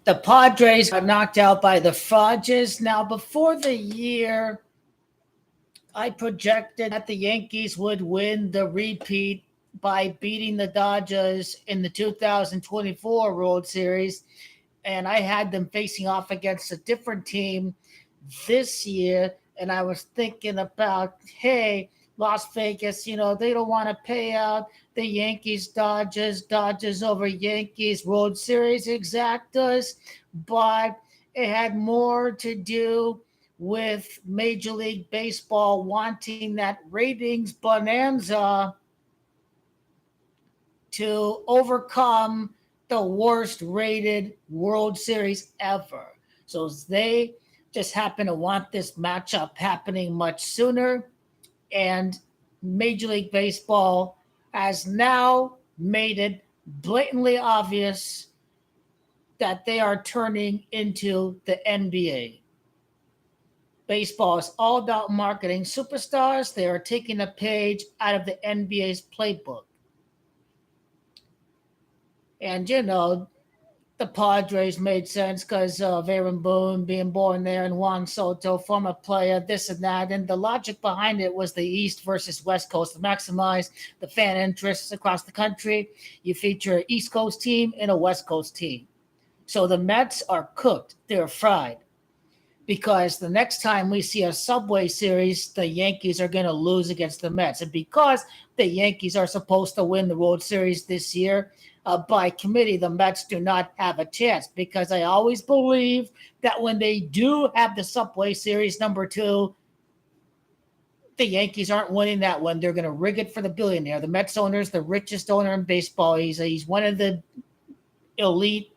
The Padres got knocked out by the Dodgers. Now, before the year, I projected that the Yankees would win the repeat by beating the Dodgers in the 2024 World Series. And I had them facing off against a different team this year. And I was thinking about, hey, Las Vegas, they don't want to pay out the Yankees, Dodgers over Yankees World Series exactas. But it had more to do with Major League Baseball wanting that ratings bonanza to overcome the worst rated World Series ever. So they just happen to want this matchup happening much sooner. And Major League Baseball has now made it blatantly obvious that they are turning into the NBA. Baseball is all about marketing superstars. They are taking a page out of the NBA's playbook. And, the Padres made sense because of Aaron Boone being born there and Juan Soto, former player, this and that. And the logic behind it was the East versus West Coast to maximize the fan interests across the country. You feature an East Coast team and a West Coast team. So the Mets are cooked. They're fried. Because the next time we see a Subway Series, the Yankees are going to lose against the Mets. And because the Yankees are supposed to win the World Series this year, by committee, the Mets do not have a chance. Because I always believe that when they do have the Subway Series #2, the Yankees aren't winning that one. They're going to rig it for the billionaire. The Mets owner is the richest owner in baseball. He's one of the elite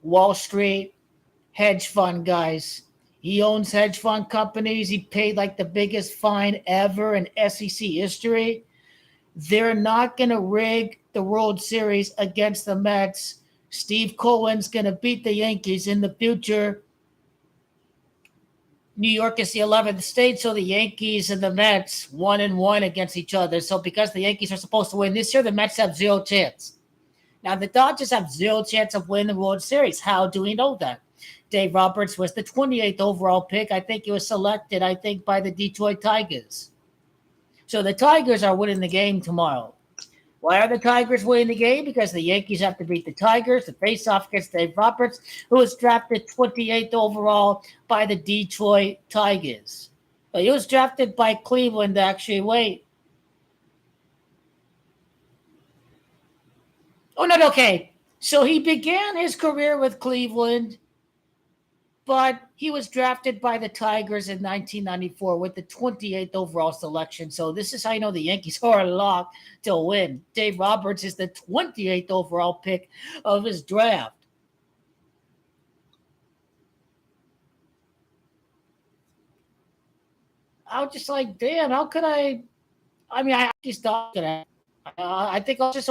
Wall Street hedge fund guys. He owns hedge fund companies. He paid like the biggest fine ever in SEC history. They're not going to rig the World Series against the Mets. Steve Cohen's going to beat the Yankees in the future. New York is the 11th state, so the Yankees and the Mets 1-1 against each other. So because the Yankees are supposed to win this year, the Mets have zero chance. Now, the Dodgers have zero chance of winning the World Series. How do we know that? Dave Roberts was the 28th overall pick. I think he was selected, by the Detroit Tigers. So the Tigers are winning the game tomorrow. Why are the Tigers winning the game? Because the Yankees have to beat the Tigers to face off against Dave Roberts, who was drafted 28th overall by the Detroit Tigers. But he was drafted by Cleveland, actually. Wait. Oh, no, okay. So he began his career with Cleveland, but he was drafted by the Tigers in 1994 with the 28th overall selection. So this is how you know the Yankees are locked to win. Dave Roberts is the 28th overall pick of his draft. I was just like, damn, how could I just thought that. I think I'll just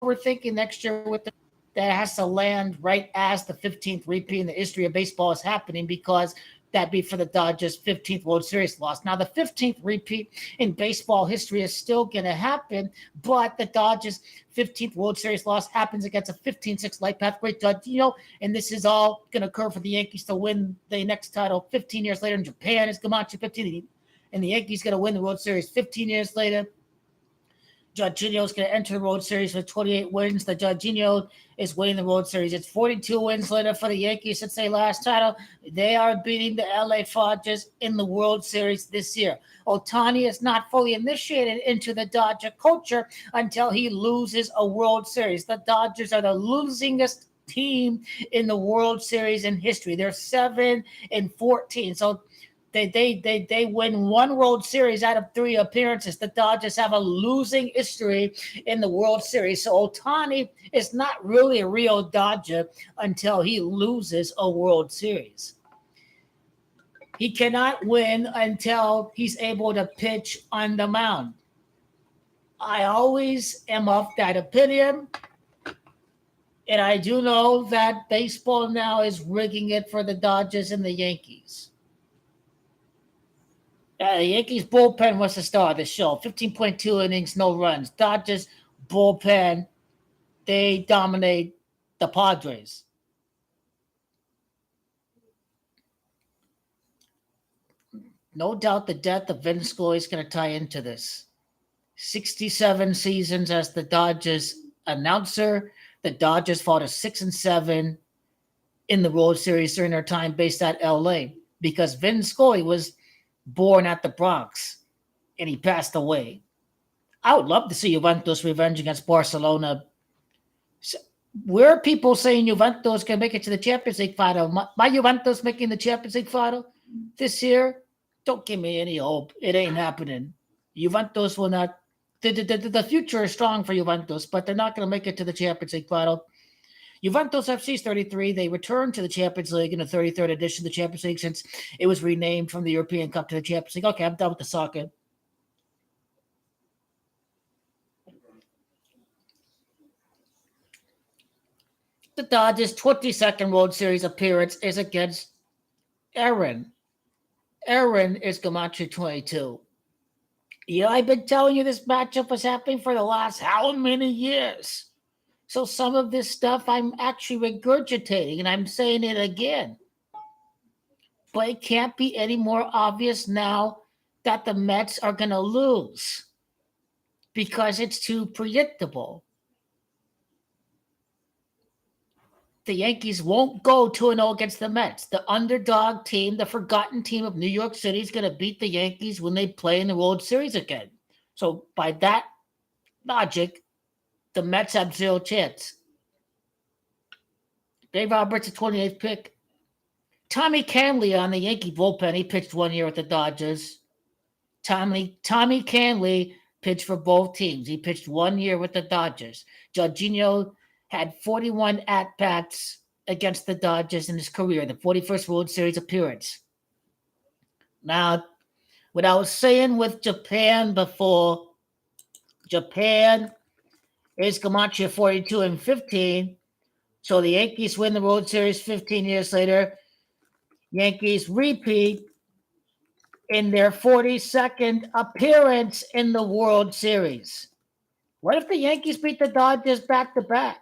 overthinking next year with that has to land right as the 15th repeat in the history of baseball is happening because that'd be for the Dodgers' 15th World Series loss. Now, the 15th repeat in baseball history is still going to happen, but the Dodgers' 15th World Series loss happens against a 15-6 light path great Dodgino, and this is all going to occur for the Yankees to win the next title 15 years later in Japan. It's Gamachi 15, and the Yankees going to win the World Series 15 years later. Jorginho is going to enter the World Series with 28 wins. The Jorginho is winning the World Series. It's 42 wins later for the Yankees since their last title. They are beating the LA Dodgers in the World Series this year. Ohtani is not fully initiated into the Dodger culture until he loses a World Series. The Dodgers are the losingest team in the World Series in history. They're 7-14. So they win one World Series out of 3 appearances. The Dodgers have a losing history in the World Series. So Ohtani is not really a real Dodger until he loses a World Series. He cannot win until he's able to pitch on the mound. I always am of that opinion. And I do know that baseball now is rigging it for the Dodgers and the Yankees. The Yankees bullpen was the star of the show. 15.2 innings, no runs. Dodgers bullpen, they dominate the Padres. No doubt the death of Vin Scully is going to tie into this. 67 seasons as the Dodgers announcer. The Dodgers fought a 6-7 in the World Series during their time based at LA because Vin Scully was born at the Bronx and he passed away. I would love to see Juventus revenge against Barcelona. Where are people saying Juventus can make it to the Champions League final? My Juventus making the Champions League final this year? Don't give me any hope. It ain't happening. Juventus will not. The future is strong for Juventus, but they're not going to make it to the Champions League final. Juventus FC is 33. They returned to the Champions League in the 33rd edition of the Champions League since it was renamed from the European Cup to the Champions League. Okay, I'm done with the soccer. The Dodgers' 22nd World Series appearance is against Aaron. Aaron is Gematria 22. Yeah, I've been telling you this matchup was happening for the last how many years? So some of this stuff I'm actually regurgitating and I'm saying it again. But it can't be any more obvious now that the Mets are going to lose because it's too predictable. The Yankees won't go 2-0 against the Mets. The underdog team, the forgotten team of New York City, is going to beat the Yankees when they play in the World Series again. So by that logic, the Mets have zero chance. Dave Roberts, a 28th pick. Tommy Canley on the Yankee bullpen. He pitched 1 year with the Dodgers. Tommy Canley pitched for both teams. He pitched 1 year with the Dodgers. Jorginho had 41 at-bats against the Dodgers in his career, the 41st World Series appearance. Now, what I was saying with Japan before, Japan is Gematria 42 and 15. So the Yankees win the World Series 15 years later. Yankees repeat in their 42nd appearance in the World Series. What if the Yankees beat the Dodgers back-to-back?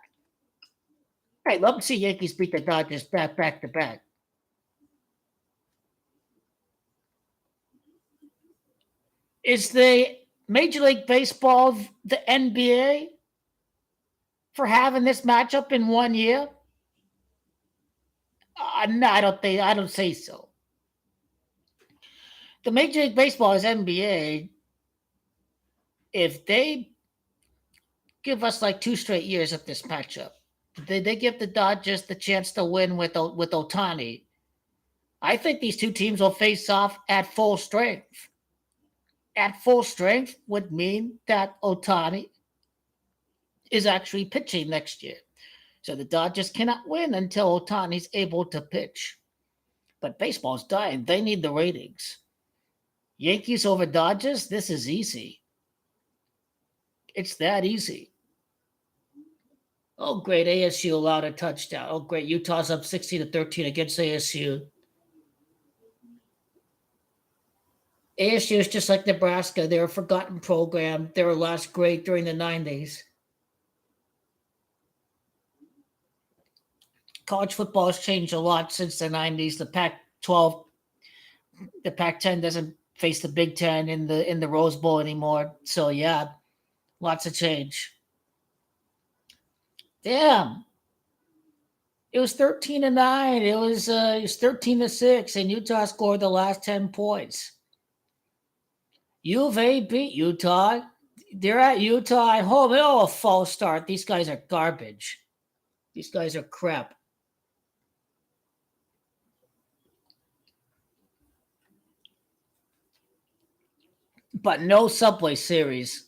I'd love to see Yankees beat the Dodgers back-to-back. Is the Major League Baseball the NBA for having this matchup in 1 year? No, I don't say so. The Major League Baseball is NBA. If they give us like 2 straight years of this matchup, they give the Dodgers the chance to win with Ohtani. I think these two teams will face off at full strength. At full strength would mean that Ohtani is actually pitching next year. So the Dodgers cannot win until Ohtani's able to pitch. But baseball's dying. They need the ratings. Yankees over Dodgers, this is easy. It's that easy. Oh, great. ASU allowed a touchdown. Oh, great. Utah's up 16-13 against ASU. ASU is just like Nebraska. They're a forgotten program. They were last great during the 90s. College football has changed a lot since the 90s. The Pac-12, the Pac-10 doesn't face the Big Ten in the Rose Bowl anymore. So yeah, lots of change. Damn. It was 13-9. It was 13-6, and Utah scored the last 10 points. U of A beat Utah. They're at Utah at home. Oh, a false start. These guys are garbage. These guys are crap. But no Subway Series.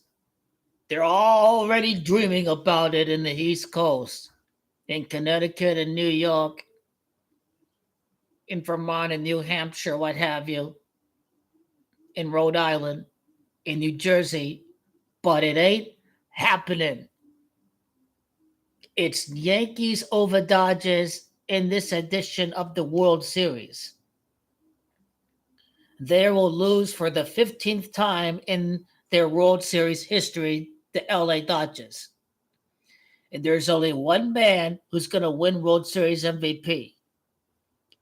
They're already dreaming about it in the East Coast, in Connecticut and New York, in Vermont and New Hampshire, what have you, in Rhode Island, in New Jersey, but it ain't happening. It's Yankees over Dodgers in this edition of the World Series. They will lose for the 15th time in their World Series history, the LA Dodgers. And there's only one man who's going to win World Series MVP.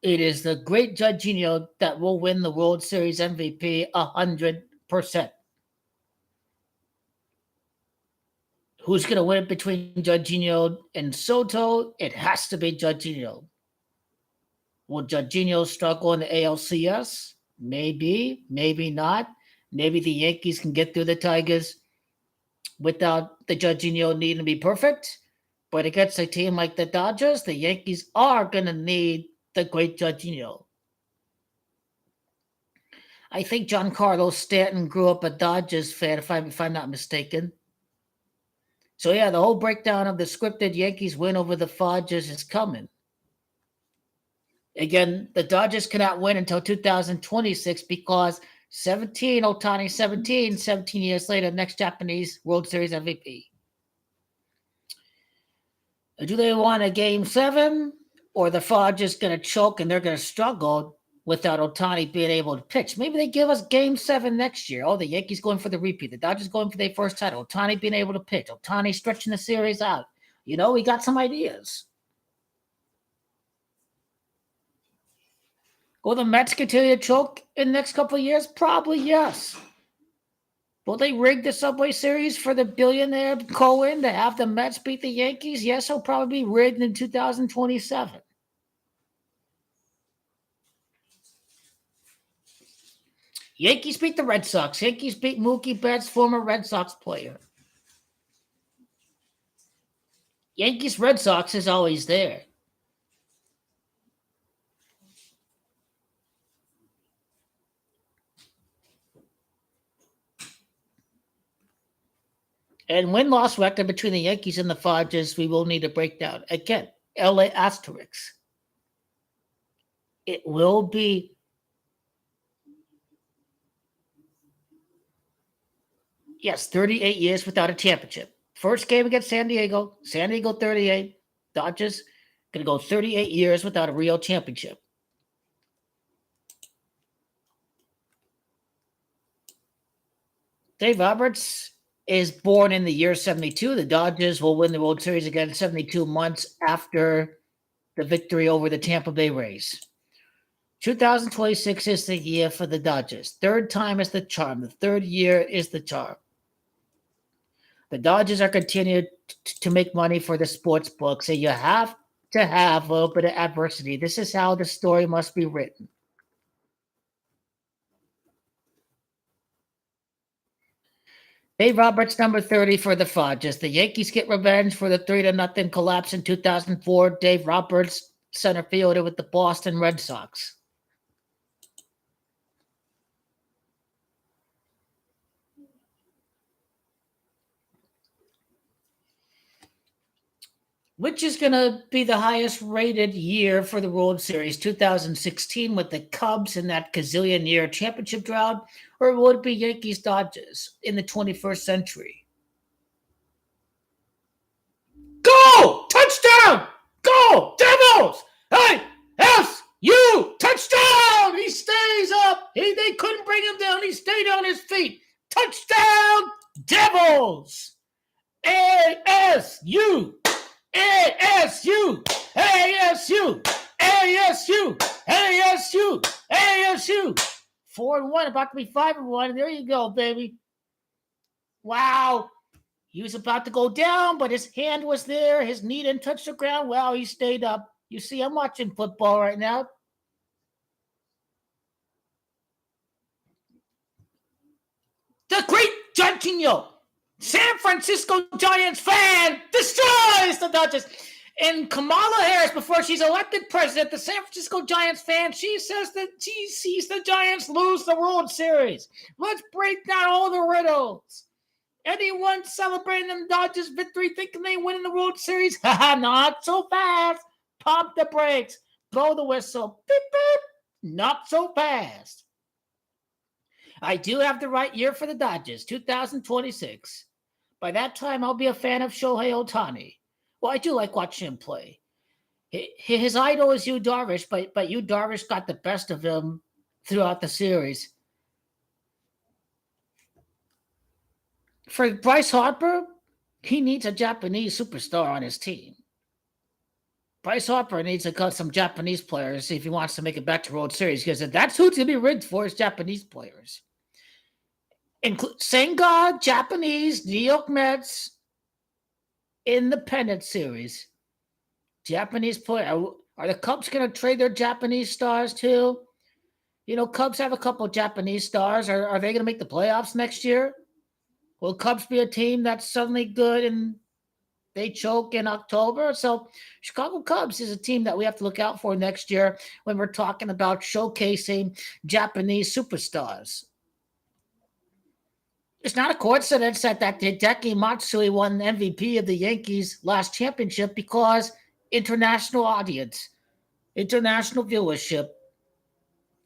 It is the great Jorginho that will win the World Series MVP 100%. Who's going to win it between Jorginho and Soto? It has to be Jorginho. Will Jorginho struggle in the ALCS? Maybe, maybe not. Maybe the Yankees can get through the Tigers without the Jorginho needing to be perfect. But against a team like the Dodgers, the Yankees are going to need the great Jorginho. I think Giancarlo Stanton grew up a Dodgers fan, if I'm not mistaken. So yeah, the whole breakdown of the scripted Yankees win over the Dodgers is coming. Again, the Dodgers cannot win until 2026 because 17 years later, next Japanese World Series MVP. Do they want a game 7, or the Dodgers going to choke and they're going to struggle without Ohtani being able to pitch? Maybe they give us game 7 next year. Oh, the Yankees going for the repeat. The Dodgers going for their first title. Ohtani being able to pitch. Ohtani stretching the series out. We got some ideas. Will the Mets continue to choke in the next couple of years? Probably yes. Will they rig the Subway Series for the billionaire Cohen to have the Mets beat the Yankees? Yes, it'll probably be rigged in 2027. Yankees beat the Red Sox. Yankees beat Mookie Betts, former Red Sox player. Yankees Red Sox is always there. And win-loss record between the Yankees and the Dodgers, we will need to break down. Again, LA asterisks. It will be yes, 38 years without a championship. First game against San Diego 38. Dodgers going to go 38 years without a real championship. Dave Roberts is born in the year 72. The Dodgers will win the World Series again 72 months after the victory over the Tampa Bay Rays. 2026 is the year for the Dodgers. Third time is the charm. The third year is the charm. The Dodgers are continuing to make money for the sports book, so you have to have a little bit of adversity. This is how the story must be written. Dave Roberts, number 30 for the Dodgers. The Yankees get revenge for the 3-0 collapse in 2004. Dave Roberts, center fielder with the Boston Red Sox. Which is going to be the highest rated year for the World Series? 2016 with the Cubs in that gazillion year championship drought, or would it be Yankees Dodgers in the 21st century? Go! Touchdown! Go! Devils! Hey! S-U! Touchdown! He stays up. They couldn't bring him down. He stayed on his feet. Touchdown! Devils! A-S-U! ASU, ASU, ASU, ASU, ASU. 4-1, about to be 5-1. There you go, baby. Wow. He was about to go down, but his hand was there. His knee didn't touch the ground. Wow, he stayed up. You see, I'm watching football right now. The great Jorginho, San Francisco Giants fan, destroys the Dodgers. And Kamala Harris, before she's elected president, the San Francisco Giants fan, she says that she sees the Giants lose the World Series. Let's break down all the riddles. Anyone celebrating the Dodgers' victory thinking they win in the World Series? Haha, not so fast. Pump the brakes. Blow the whistle. Beep, beep. Not so fast. I do have the right year for the Dodgers, 2026. By that time, I'll be a fan of Shohei Ohtani. Well, I do like watching him play. His idol is Yu Darvish, but Yu Darvish got the best of him throughout the series. For Bryce Harper, he needs a Japanese superstar on his team. Bryce Harper needs to cut some Japanese players if he wants to make it back to World Series because that's who's going to be rigged for is Japanese players. Senga, Japanese, New York Mets in the pennant series. Japanese player. Are the Cubs going to trade their Japanese stars too? Cubs have a couple of Japanese stars. Are they going to make the playoffs next year? Will Cubs be a team that's suddenly good and they choke in October? So Chicago Cubs is a team that we have to look out for next year when we're talking about showcasing Japanese superstars. It's not a coincidence that Hideki Matsui won MVP of the Yankees last championship because international audience, international viewership.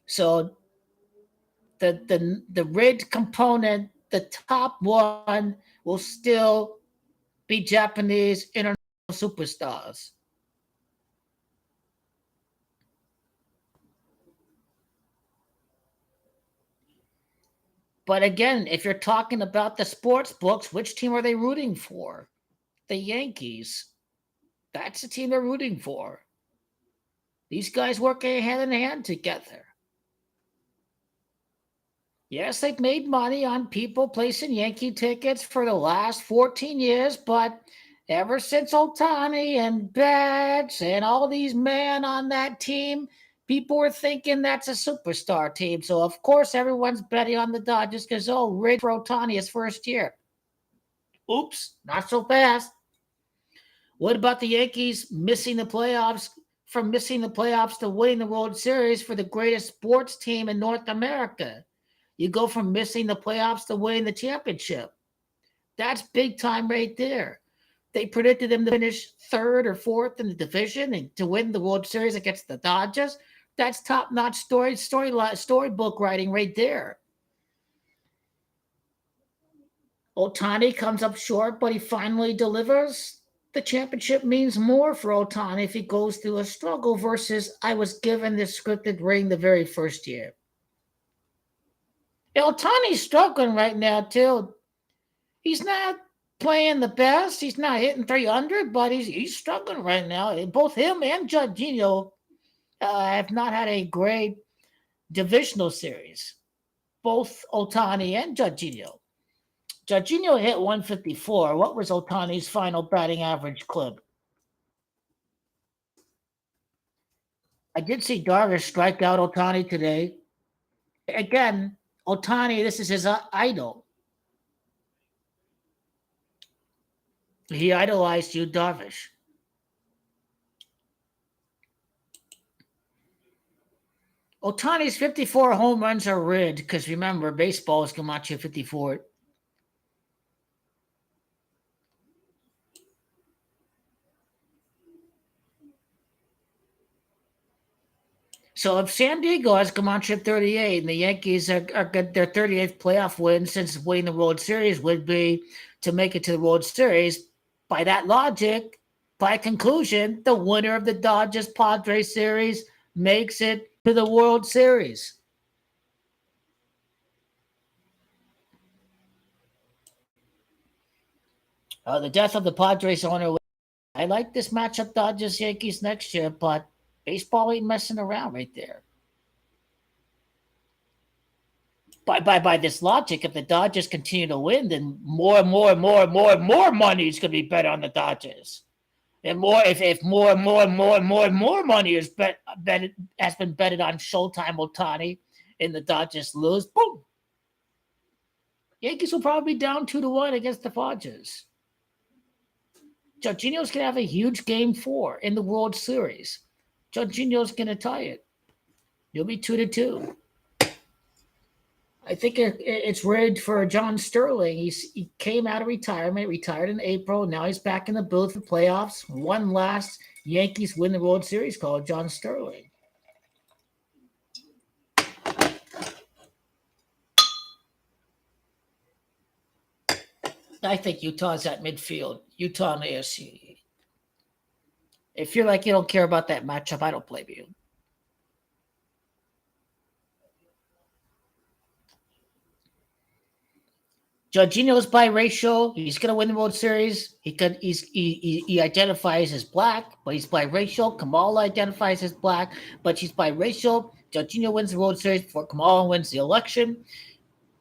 So the rid component, the top one will still be Japanese international superstars. But again, if you're talking about the sports books, which team are they rooting for? The Yankees. That's the team they're rooting for. These guys work hand in hand together. Yes, they've made money on people placing Yankee tickets for the last 14 years, but ever since Otani and Betts and all these men on that team, people were thinking that's a superstar team. So, of course, everyone's betting on the Dodgers because, rigged for Otani his first year. Oops, not so fast. What about the Yankees missing the playoffs to winning the World Series for the greatest sports team in North America? You go from missing the playoffs to winning the championship. That's big time right there. They predicted them to finish third or fourth in the division and to win the World Series against the Dodgers. That's top-notch storybook writing right there. Otani comes up short, but he finally delivers. The championship means more for Otani if he goes through a struggle versus I was given this scripted ring the very first year. Otani's struggling right now, too. He's not playing the best. He's not hitting 300, but he's struggling right now. Both him and Jorginho have not had a great divisional series. Both Otani and Jorginho. Jorginho hit 154. What was Otani's final batting average clip? I did see Darvish strike out Otani today. Again, Otani, this is his idol. He idolized Yu Darvish. Otani's 54 home runs are rigged because remember, baseball is Camacho 54. So if San Diego has Camacho 38 and the Yankees are their 38th playoff win since winning the World Series would be to make it to the World Series, by that logic, by conclusion, the winner of the Dodgers Padres series makes it to the World Series. The death of the Padres owner. I like this matchup, Dodgers Yankees next year, but baseball ain't messing around right there. By this logic, if the Dodgers continue to win, then more money is going to be bet on the Dodgers. And if more money is has been betted on Showtime Otani and the Dodgers lose, boom. Yankees will probably be down 2-1 against the Dodgers. Jorginho's going to have a huge game 4 in the World Series. Jorginho's going to tie it. He'll be 2-2. I think it's rigged for John Sterling. He came out of retirement, retired in April. Now he's back in the booth for playoffs. One last Yankees win the World Series called John Sterling. I think Utah's at midfield. Utah and AFC. If you're like you don't care about that matchup, I don't blame you. Jorginho's biracial. He's gonna win the World Series. He identifies as black, but he's biracial. Kamala identifies as black, but she's biracial. Jorginho wins the World Series before Kamala wins the election.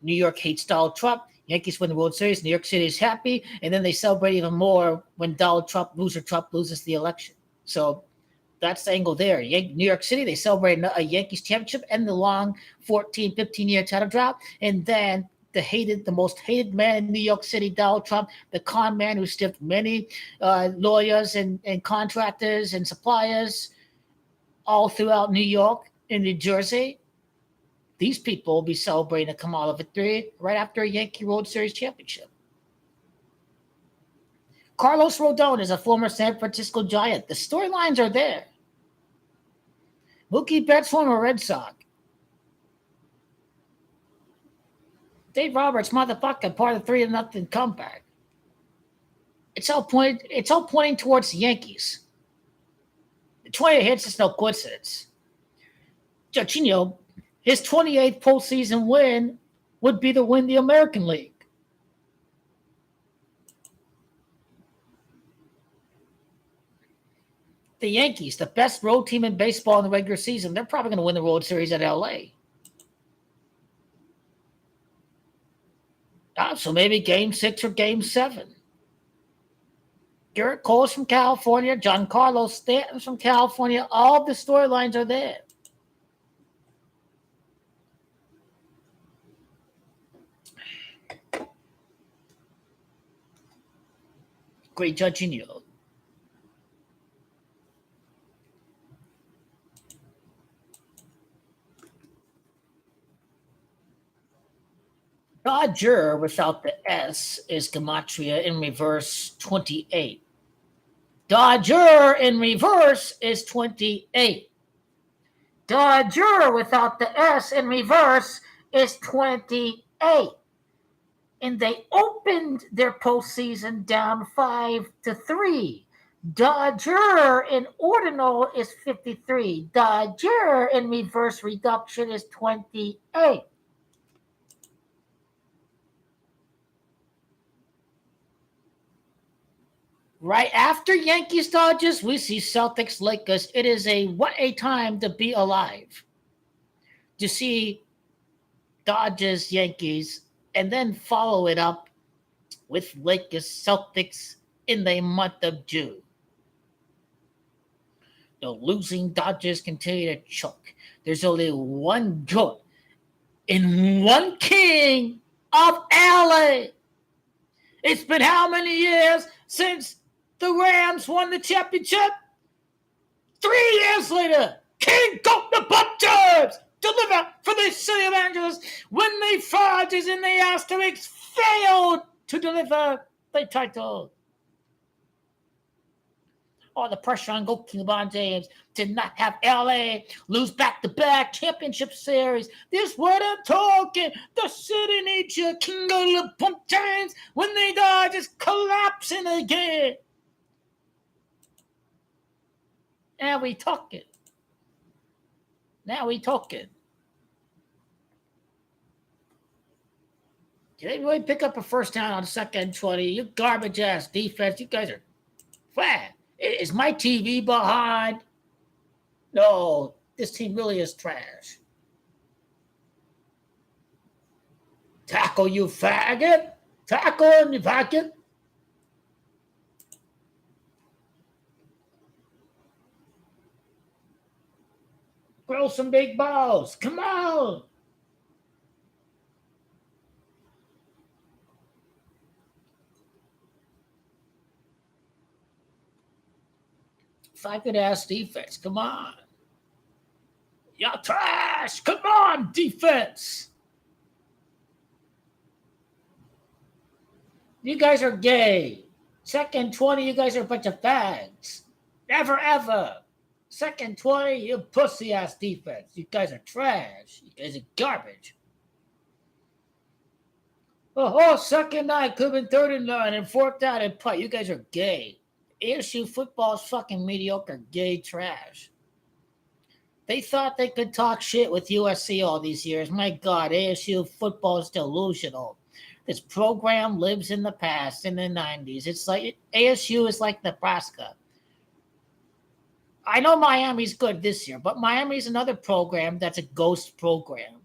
New York hates Donald Trump. Yankees win the World Series. New York City is happy, and then they celebrate even more when Trump loses the election. So that's the angle there. New York City, they celebrate a Yankees championship and the long 14, 15-year title drought, and then the most hated man in New York City, Donald Trump, the con man who stiffed many lawyers and contractors and suppliers all throughout New York and New Jersey. These people will be celebrating a Kamala victory right after a Yankee World Series championship. Carlos Rodon is a former San Francisco Giant. The storylines are there. Mookie Betts, former Red Sox. Dave Roberts, motherfucker, part of the 3-0 comeback. It's all pointing towards the Yankees. The 20 hits is no coincidence. Jorginho, his 28th postseason win would be to win the American League. The Yankees, the best road team in baseball in the regular season, they're probably going to win the World Series at LA. So maybe Game 6 or Game 7. Garrett Cole's from California. Giancarlo Stanton's from California. All the storylines are there. Great Jorginho. Dodger without the S is Gematria in reverse 28. Dodger in reverse is 28. Dodger without the S in reverse is 28. And they opened their postseason down 5-3. Dodger in ordinal is 53. Dodger in reverse reduction is 28. Right after Yankees Dodgers, we see Celtics Lakers. It is what a time to be alive. To see Dodgers Yankees and then follow it up with Lakers Celtics in the month of June. The losing Dodgers continue to choke. There's only one GOAT and one king of LA. It's been how many years since the Rams won the championship? 3 years later, King Goat the Butchers deliver for the city of Angeles when the Chargers in the Asterix failed to deliver the title. All the pressure on Goat King LeBron James to not have LA lose back-to-back championship series. This what I'm talking. The city needs you, King of LeBron James, when they die just collapsing again. Now we talking. Did they really pick up a first down on 2nd and 20? You garbage-ass defense. You guys are flat. Is my TV behind? No, this team really is trash. Tackle, you faggot. Tackle him, you faggot. Throw some big balls. Come on. Faggot-ass defense. Come on. Y'all trash. Come on, defense. You guys are gay. 2nd 20, you guys are a bunch of fags. Never, ever. 2nd 20, you pussy-ass defense. You guys are trash. You guys are garbage. Oh, 2nd 9 could have been 3rd and 9 and 4th down and putt. You guys are gay. ASU football is fucking mediocre, gay trash. They thought they could talk shit with USC all these years. My God, ASU football is delusional. This program lives in the past, in the 90s. It's like ASU is like Nebraska. I know Miami's good this year, but Miami's another program that's a ghost program.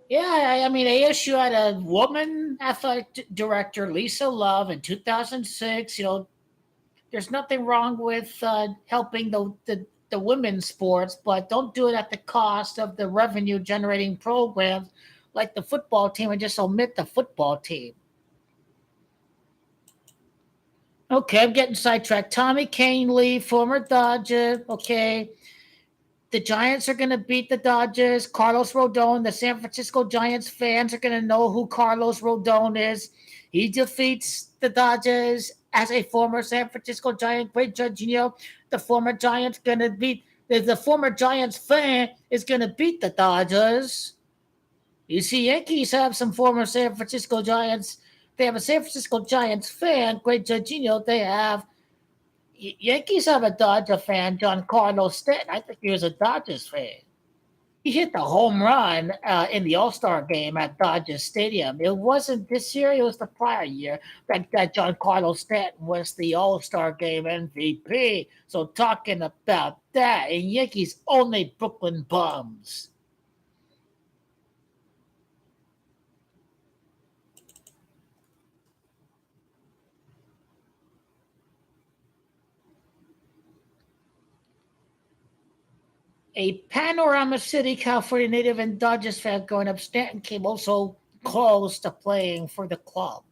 Yeah, I mean, ASU had a woman athletic director, Lisa Love, in 2006. There's nothing wrong with helping the women's sports, but don't do it at the cost of the revenue generating programs like the football team and just omit the football team. Okay, I'm getting sidetracked. Tommy Canely, former Dodger. Okay, the Giants are going to beat the Dodgers. Carlos Rodon, the San Francisco Giants fans are going to know who Carlos Rodon is. He defeats the Dodgers as a former San Francisco Giant. Great Jorginho, the former Giants going to beat the former Giants fan is going to beat the Dodgers. You see, Yankees have some former San Francisco Giants. They have a San Francisco Giants fan, Great Jorginho. They have Yankees have a Dodger fan, Giancarlo Stanton. I think he was a Dodgers fan. He hit the home run in the All Star game at Dodger Stadium. It wasn't this year; it was the prior year that Giancarlo Stanton was the All Star game MVP. So talking about that, and Yankees only Brooklyn bums. A Panorama City, California native and Dodgers fan growing up, Stanton came also close to playing for the club.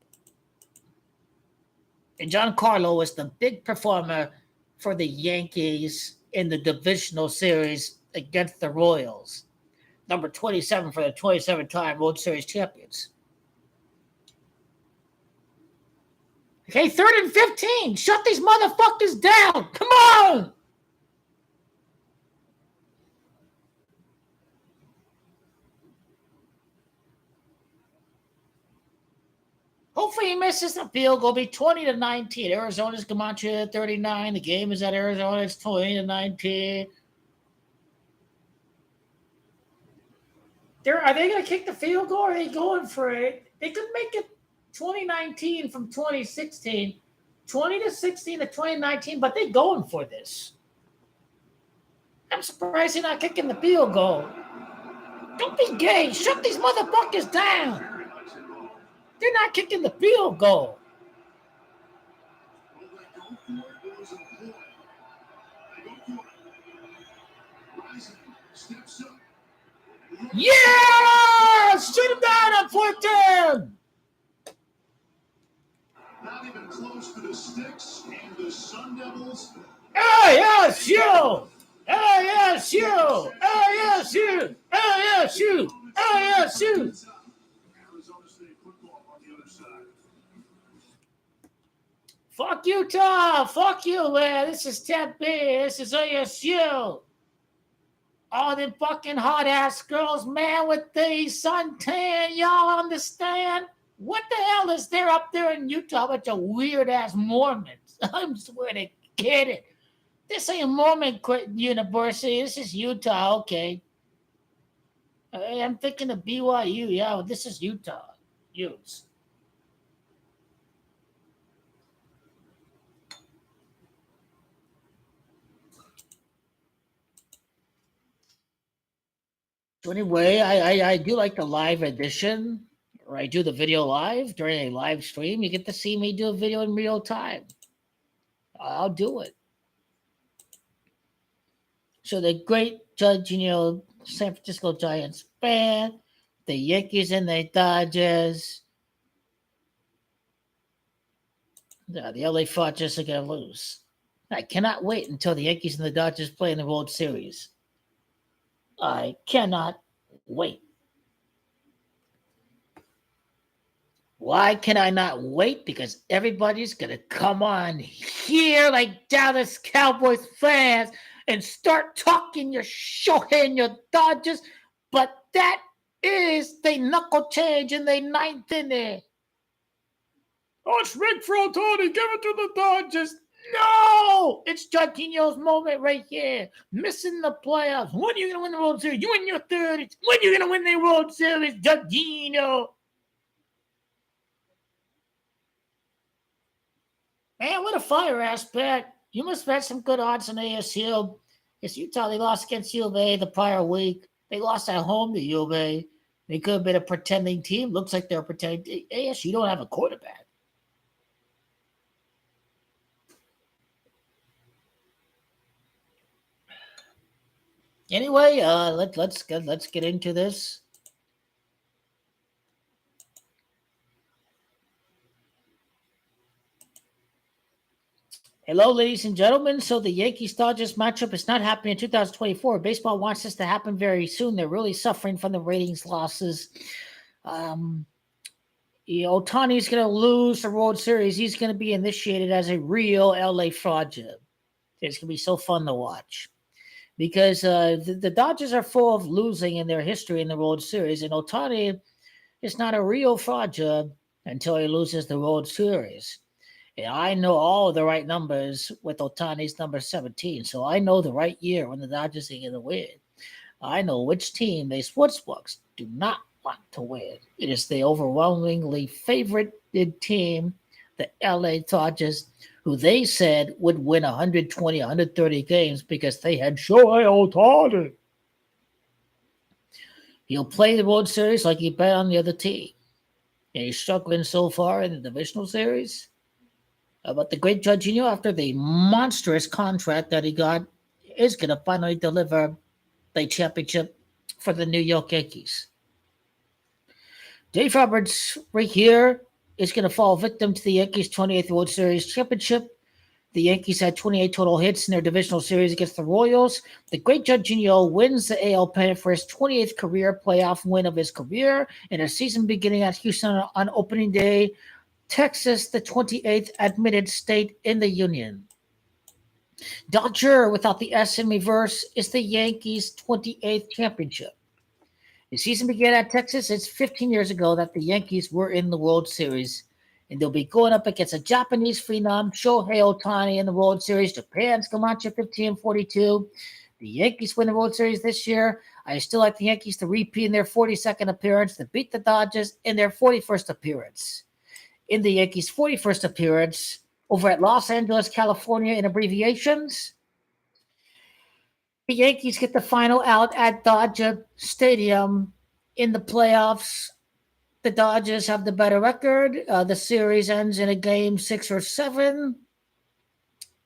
And Giancarlo was the big performer for the Yankees in the divisional series against the Royals. Number 27 for the 27-time World Series champions. Okay, 3rd and 15. Shut these motherfuckers down. Come on. Hopefully he misses the field goal. Be 20-19. Arizona's Camacho at 39. The game is at Arizona. It's 20-19. Are they going to kick the field goal or are they going for it? They could make it 2019 from 2016, 20-16 to 2019, but they're going for this. I'm surprised they're not kicking the field goal. Don't be gay. Shut these motherfuckers down. They're not kicking the field goal. Yeah! Shoot him down on 4th down! Not even close to the sticks, and the Sun Devils. ASU! ASU! ASU! ASU! ASU! Fuck Utah! Fuck you, man! This is Tempe. This is ASU. All them fucking hot ass girls, man, with the suntan, y'all understand? What the hell is there up there in Utah with the weird ass Mormons? I'm swear to get it. This ain't Mormon university. This is Utah, okay. I'm thinking of BYU. Yeah, well, this is Utah. Utes. So anyway, I do like the live edition, or I do the video live during a live stream. You get to see me do a video in real time. I'll do it. So the great Judge, San Francisco Giants fan, the Yankees and the Dodgers. The LA Dodgers are going to lose. I cannot wait until the Yankees and the Dodgers play in the World Series. I cannot wait. Why can I not wait? Because everybody's going to come on here like Dallas Cowboys fans and start talking your Shohei and your Dodgers. But that is the knuckle change in the 9th inning. Oh, it's Rick Frontoni. Give it to the Dodgers. No! It's Jorginho's moment right here. Missing the playoffs. When are you going to win the World Series? You in your 30s. When are you going to win the World Series, Jorginho? Man, what a fire ass bet. You must have had some good odds on ASU. It's Utah. They lost against U of A the prior week. They lost at home to U of A. They could have been a pretending team. Looks like they're pretending. ASU don't have a quarterback. Anyway, let's get into this. Hello, ladies and gentlemen. So the Yankees Dodgers matchup is not happening in 2024. Baseball wants this to happen very soon. They're really suffering from the ratings losses. Ohtani's going to lose the World Series. He's going to be initiated as a real LA fraudulent. It's going to be so fun to watch because the Dodgers are full of losing in their history in the World Series, and Ohtani is not a real fraudulent until he loses the World Series. And I know all the right numbers with Ohtani's number 17, so I know the right year when the Dodgers are going to win. I know which team they sportsbooks do not want to win. It is the overwhelmingly favorited team, the LA Dodgers, who they said would win 120, 130 games because they had Shohei Ohtani. He'll play the World Series like he bet on the other team. And he's struggling so far in the divisional series. But the great Jorginho, after the monstrous contract that he got, is going to finally deliver the championship for the New York Yankees. Dave Roberts right here is going to fall victim to the Yankees' 28th World Series championship. The Yankees had 28 total hits in their divisional series against the Royals. The great Jorginho wins the AL pennant for his 28th career playoff win of his career in a season beginning at Houston on opening day. Texas, the 28th admitted state in the Union. Dodger, without the S in reverse, is the Yankees' 28th championship. The season began at Texas. It's 15 years ago that the Yankees were in the World Series, and they'll be going up against a Japanese phenom, Shohei Ohtani, in the World Series. Japan's Camacho 15-42. The Yankees win the World Series this year. I still like the Yankees to repeat in their 42nd appearance, to beat the Dodgers in their 41st appearance. In the Yankees' 41st appearance over at Los Angeles, California, in abbreviations, the Yankees get the final out at Dodger Stadium in the playoffs. The Dodgers have the better record. The series ends in a game 6 or 7.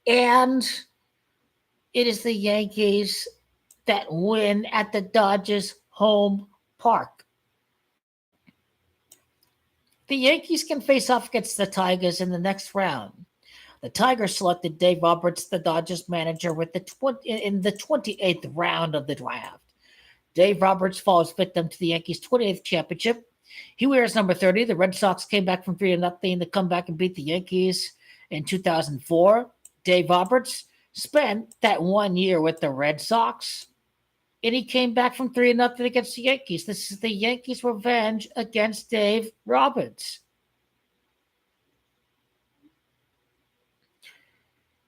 And it is the Yankees that win at the Dodgers' home park. The Yankees can face off against the Tigers in the next round. The Tigers selected Dave Roberts, the Dodgers manager, in the 28th round of the draft. Dave Roberts falls victim to the Yankees' 28th championship. He wears number 30. The Red Sox came back from 3-0 to come back and beat the Yankees in 2004. Dave Roberts spent that 1 year with the Red Sox, and he came back from 3-0 against the Yankees. This is the Yankees' revenge against Dave Roberts.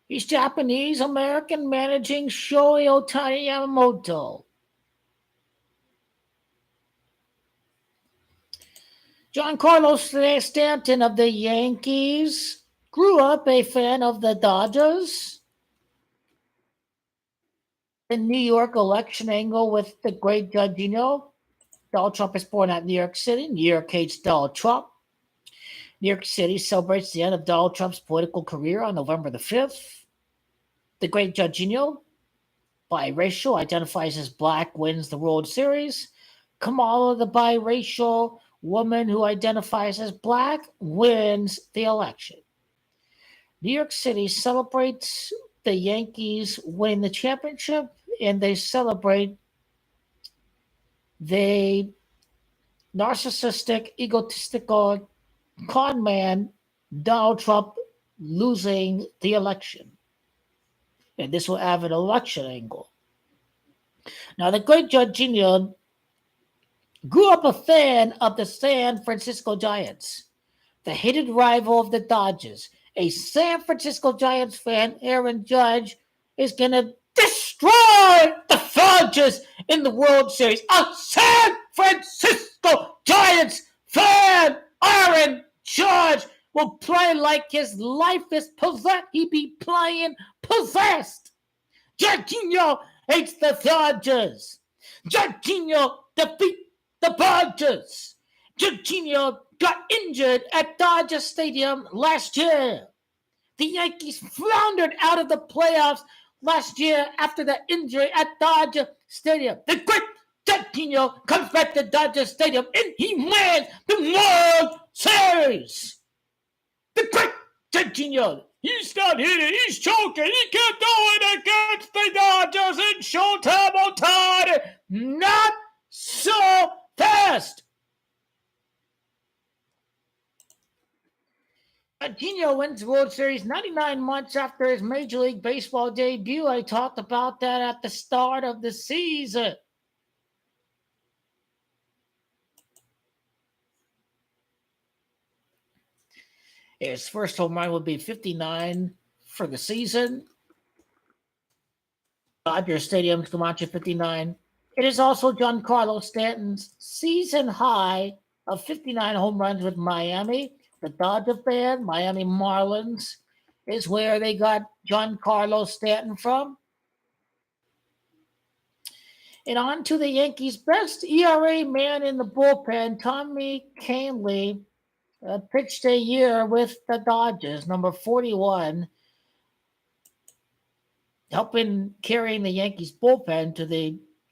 He's Japanese-American, managing Shohei Ohtani Yamamoto. John Carlos Stanton of the Yankees grew up a fan of the Dodgers. The New York election angle with the great Jorginho. Donald Trump is born at New York City. New York hates Donald Trump. New York City celebrates the end of Donald Trump's political career on November the 5th. The great Jorginho, biracial, identifies as black, wins the World Series. Kamala, the biracial woman who identifies as black, wins the election. New York City celebrates the Yankees winning the championship, and they celebrate the narcissistic, egotistical con man Donald Trump losing the election. And this will have an election angle. Now, the great Jorginho grew up a fan of the San Francisco Giants. the hated rival of the Dodgers, a San Francisco Giants fan, Aaron Judge, is going to destroy the Dodgers in the World Series. A San Francisco Giants fan, Aaron Judge, will play like his life is possessed. He be playing possessed. Jorginho hates the Dodgers. Jorginho defeat the Dodgers. Jorginho got injured at Dodger Stadium last year. The Yankees floundered out of the playoffs last year after the injury at Dodger Stadium. The great Jorginho comes back to Dodger Stadium and he wins the World Series. The great Jorginho. He's not hitting. He's choking. He can't do it against the Dodgers in Showtime Ohtani. Not so fast. Jorginho wins the World Series 99 months after his Major League Baseball debut. I talked about that at the start of the season. His first home run would be 59 for the season. Dodger Stadium, Camacho 59. It is also Giancarlo Stanton's season high of 59 home runs with Miami. The Dodger fan, Miami Marlins, is where they got Giancarlo Stanton from. And on to the Yankees' best ERA man in the bullpen, Tommy Kahnle, pitched a year with the Dodgers, number 41, helping carrying the Yankees bullpen to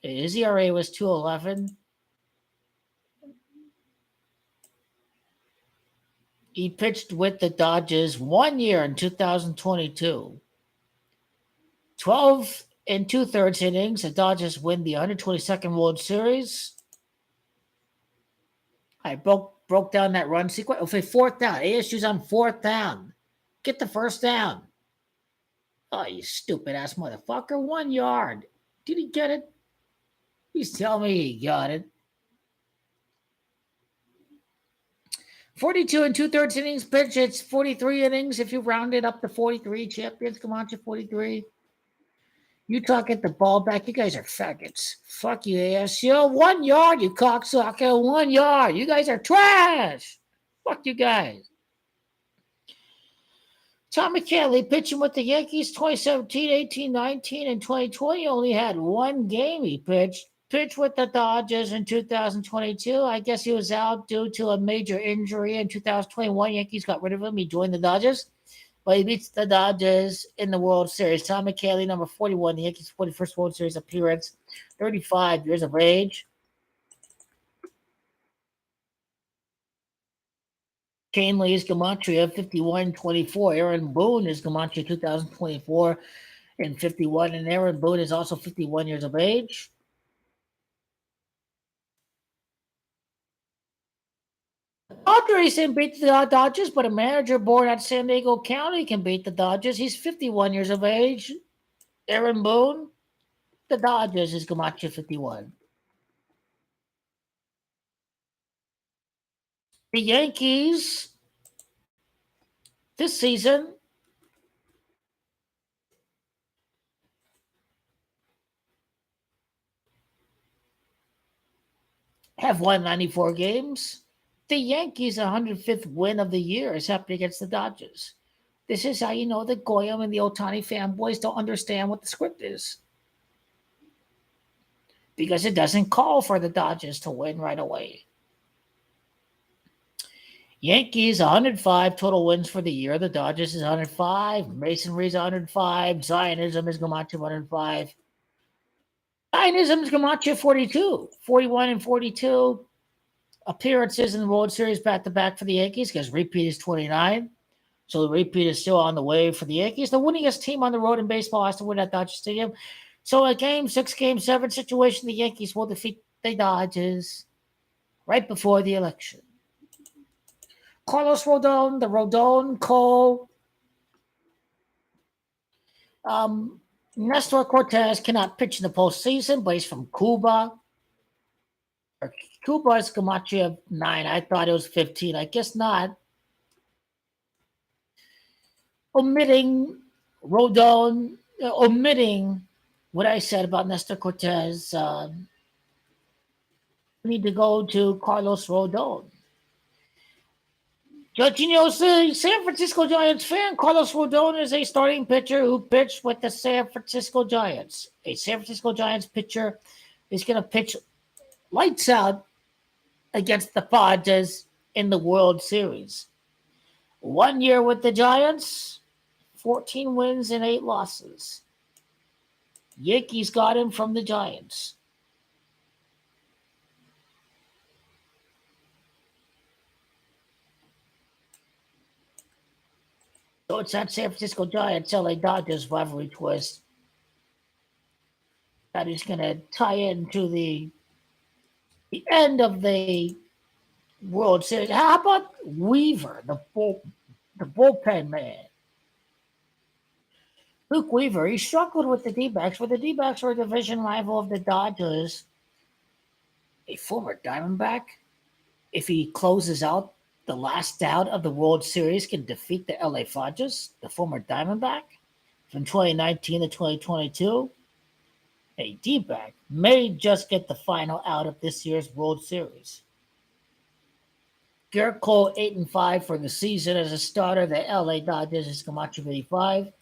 his ERA was 2.11. He pitched with the Dodgers 1 year in 2022. 12 and 2/3 innings. The Dodgers win the 122nd World Series. I broke down that run sequence. Okay, fourth down. ASU's on fourth down. Get the first down. Oh, you stupid ass motherfucker. 1 yard. Did he get it? Please tell me he got it. 42 and 2/3 innings pitch. It's 43 innings if you round it up to 43. Champions, Camacho 43. Utah get the ball back. You guys are faggots. Fuck you, ASU. 1 yard, you cocksucker. 1 yard. You guys are trash. Fuck you guys. Tommy Kahnle pitching with the Yankees 2017, 18, 19, and 2020. Only had one game he pitched. Pitched with the Dodgers in 2022. I guess he was out due to a major injury in 2021. Yankees got rid of him. He joined the Dodgers. But he beats the Dodgers in the World Series. Tommy Kahnle, number 41, the Yankees' 41st World Series appearance, 35 years of age. Kahnle is Gematria 51-24. Aaron Boone is Gematria 2024 and 51. And Aaron Boone is also 51 years of age. Padres can beat the Dodgers, but a manager born at San Diego County can beat the Dodgers. He's 51 years of age. Aaron Boone, the Dodgers is Gematria 51. The Yankees this season have won 94 games. The Yankees' 105th win of the year is happening against the Dodgers. This is how you know that Goyam and the Ohtani fanboys don't understand what the script is. Because it doesn't call for the Dodgers to win right away. Yankees 105 total wins for the year. The Dodgers is 105. Masonry's 105. Zionism is Gematria 105. Zionism is Gematria 42. 41 and 42. Appearances in the World Series back-to-back for the Yankees because repeat is 29. So the repeat is still on the way for the Yankees. The winningest team on the road in baseball has to win at Dodger Stadium. So a Game 6, Game 7 situation, the Yankees will defeat the Dodgers right before the election. Carlos Rodon, the Rodon Cole. Nestor Cortez cannot pitch in the postseason, but he's from Cuba. Cuba is Gematria 9. I thought it was 15. I guess not. omitting Rodon, omitting what I said about Nestor Cortez. We need to go to Carlos Rodon. Jorginho's a San Francisco Giants fan. Carlos Rodon is a starting pitcher who pitched with the San Francisco Giants. A San Francisco Giants pitcher is going to pitch lights out against the Padres in the World Series. 1 year with the Giants, 14 wins and 8 losses. Yankees got him from the Giants. So it's that San Francisco Giants LA Dodgers rivalry twist that is going to tie into the end of the World Series. How about Weaver, the bullpen man? Luke Weaver, he struggled with the D-backs, but the D-backs were a division rival of the Dodgers. A former Diamondback, if he closes out the last out of the World Series, can defeat the LA Dodgers, the former Diamondback, from 2019 to 2022. A D-back may just get the final out of this year's World Series. Garrett Cole 8-5 for the season as a starter. The LA Dodgers is Camacho 85.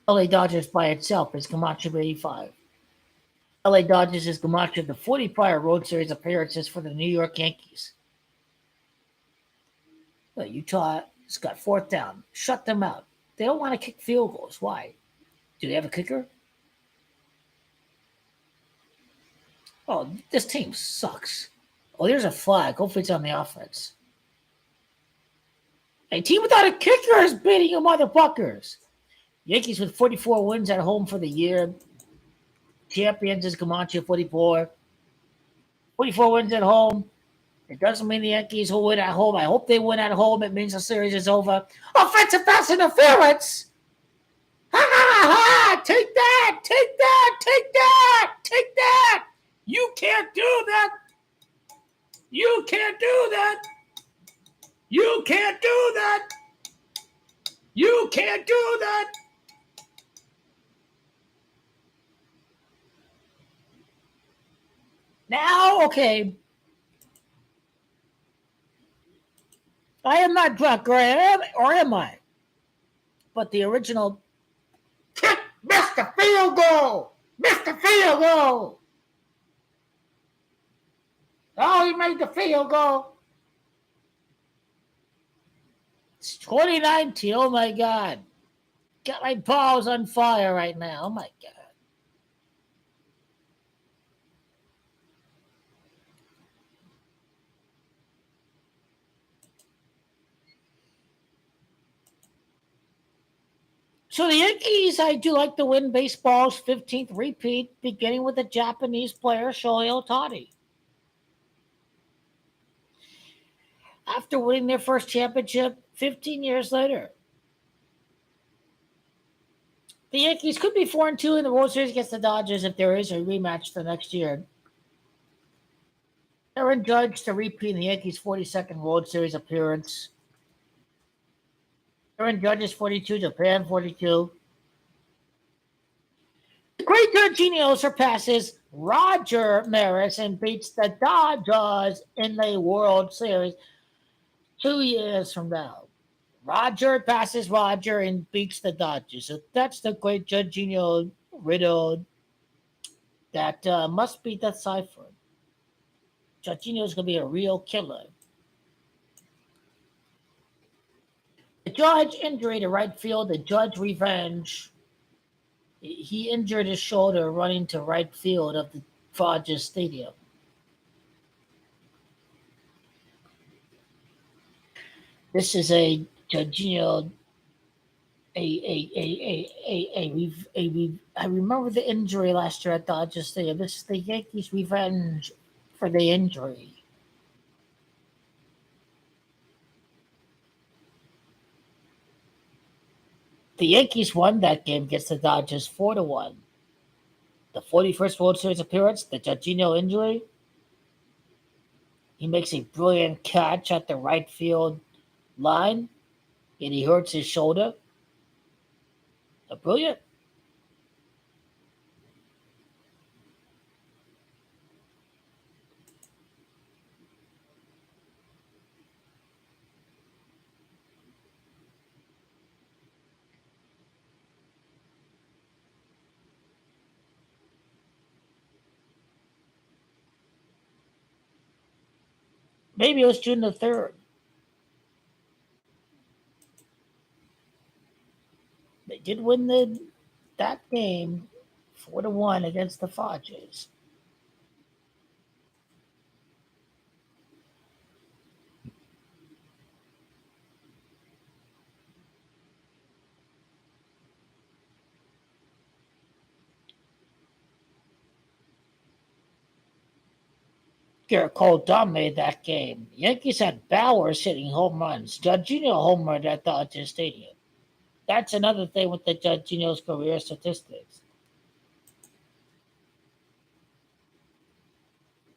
LA Dodgers by itself is Camacho 85. LA Dodgers is Camacho the 40 prior World Series appearances for the New York Yankees. Utah has got 4th down. Shut them out. They don't want to kick field goals. Why? Do they have a kicker? Oh, this team sucks. Oh, there's a flag. Hopefully it's on the offense. A team without a kicker is beating you motherfuckers. Yankees with 44 wins at home for the year. Champions is Camacho 44. 44 wins at home. It doesn't mean the Yankees will win at home. I hope they win at home. It means the series is over. Offensive pass interference. Ha ha ha! Take that! Take that! Take that! Take that! You can't do that! You can't do that! You can't do that! You can't do that! Now, okay. I am not drunk, or am I? But the original kick, missed the field goal! Missed the field goal! Oh, he made the field goal. It's 2019. Oh, my God. Got my balls on fire right now. Oh, my God. So the Yankees, I do like to win baseball's 15th repeat, beginning with the Japanese player Shohei Ohtani. After winning their first championship 15 years later. The Yankees could be 4-2 in the World Series against the Dodgers if there is a rematch the next year. Aaron Judge to repeat the Yankees' 42nd World Series appearance. Aaron Judge is 42, Japan 42. The great Jorginho surpasses Roger Maris and beats the Dodgers in the World Series 2 years from now. Roger passes Roger and beats the Dodgers. So that's the great Jorginho riddle that must be deciphered. Jorginho is going to be a real killer. The Judge injury to right field, the Judge revenge. He injured his shoulder running to right field of the Dodgers Stadium. This is a Jorginho. I remember the injury last year at Dodger Stadium. This is the Yankees' revenge for the injury. The Yankees won that game against the Dodgers 4-1. The 41st World Series appearance, the Jorginho injury. He makes a brilliant catch at the right field line, and he hurts his shoulder. A brilliant. Maybe it was June the 3rd. They did win that game 4-1 against the Fodges. Garrett Cole dominated that game. Yankees had Bowers hitting home runs. Jorginho homered at Dodger Stadium. That's another thing with the Jorginho's career statistics.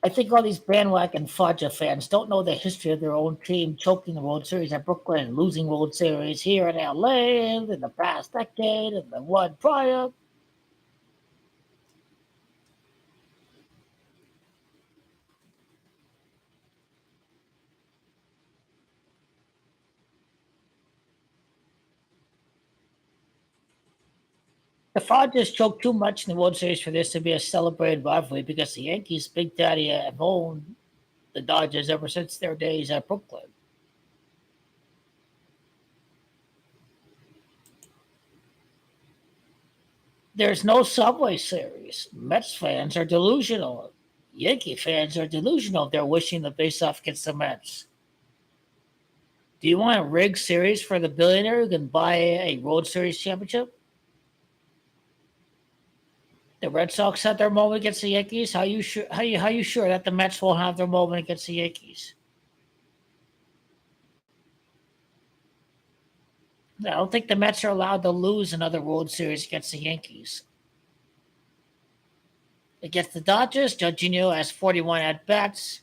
I think all these bandwagon Fodger fans don't know the history of their own team choking the World Series at Brooklyn, losing World Series here in LA in the past decade and the one prior. The Dodgers choked too much in the World Series for this to be a celebrated rivalry because the Yankees, Big Daddy, have owned the Dodgers ever since their days at Brooklyn. There's no Subway Series. Mets fans are delusional. Yankee fans are delusional. They're wishing the face-off gets the Mets. Do you want a rigged series for the billionaire who can buy a World Series championship? The Red Sox had their moment against the Yankees. How you sure that the Mets won't have their moment against the Yankees? I don't think the Mets are allowed to lose another World Series against the Yankees. Against the Dodgers, Jorginho has 41 at bats,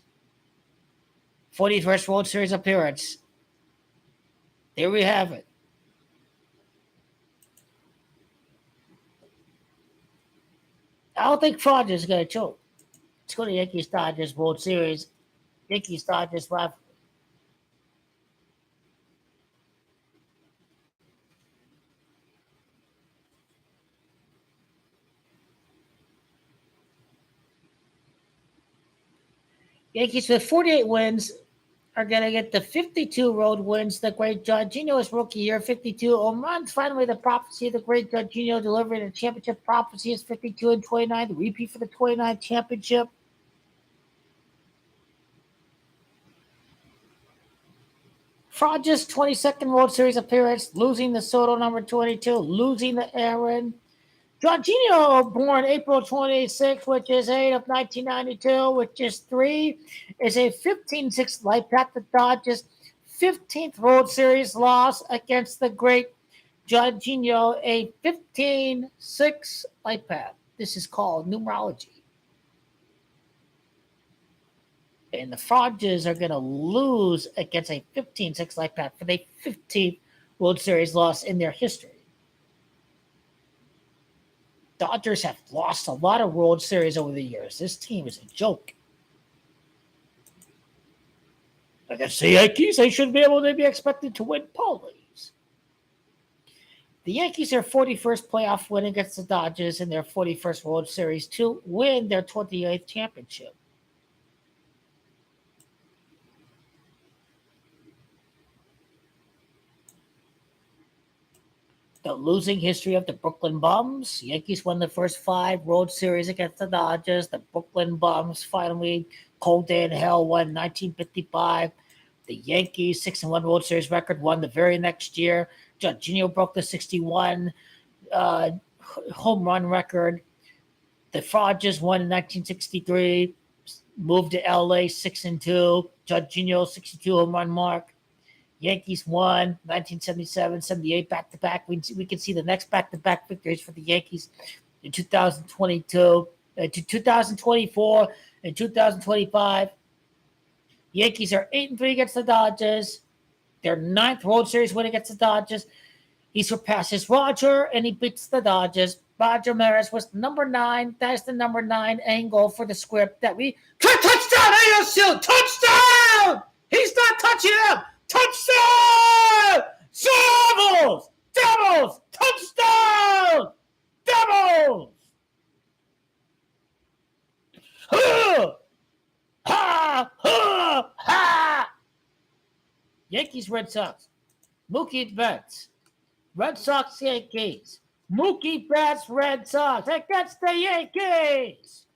41st World Series appearance. There we have it. I don't think Rogers is going to choke. It's going to Yankees Dodgers World Series. Yankees Dodgers rivalry. Yankees with 48 wins are going to get the 52 road wins. The great Jorginho's rookie year, 52 home runs. Finally, the prophecy of the great Jorginho delivering a championship prophecy is 52 and 29. The repeat for the 29 championship. Frog's 22nd World Series appearance, losing the Soto number 22, losing the Aaron. Jorginho, born April 26, which is 8 of 1992, which is 3, is a 15-6 life path. The Dodgers' 15th World Series loss against the great Jorginho, a 15-6 life path. This is called numerology. And the Frogs are going to lose against a 15-6 life path for the 15th World Series loss in their history. Dodgers have lost a lot of World Series over the years. This team is a joke. Against the Yankees, they should be able to be expected to win polys. The Yankees are 41st playoff win against the Dodgers in their 41st World Series to win their 28th championship. The losing history of the Brooklyn Bums. Yankees won the first 5 World Series against the Dodgers. The Brooklyn Bums finally, cold day in hell, won 1955. The Yankees 6-1 World Series record won the very next year. Jorginho broke the 61 home run record. The Frogs won in 1963, moved to LA 6-2. Jorginho 62 home run mark. Yankees won 1977, 78 back-to-back. We can see the next back-to-back victories for the Yankees in 2022, 2024, and 2025. Yankees are 8-3 against the Dodgers. Their ninth World Series win against the Dodgers. He surpasses Roger and he beats the Dodgers. Roger Maris was number 9. That's the number 9 angle for the script that we touchdown ASU! Touchdown! He's not touching him! Touchdown! Devils! Devils! Touchdown! Devils! Ha! Ha! Ha! Ha! Yankees, Red Sox. Mookie Betts. Red Sox, Yankees. Mookie Betts, Red Sox against the Yankees.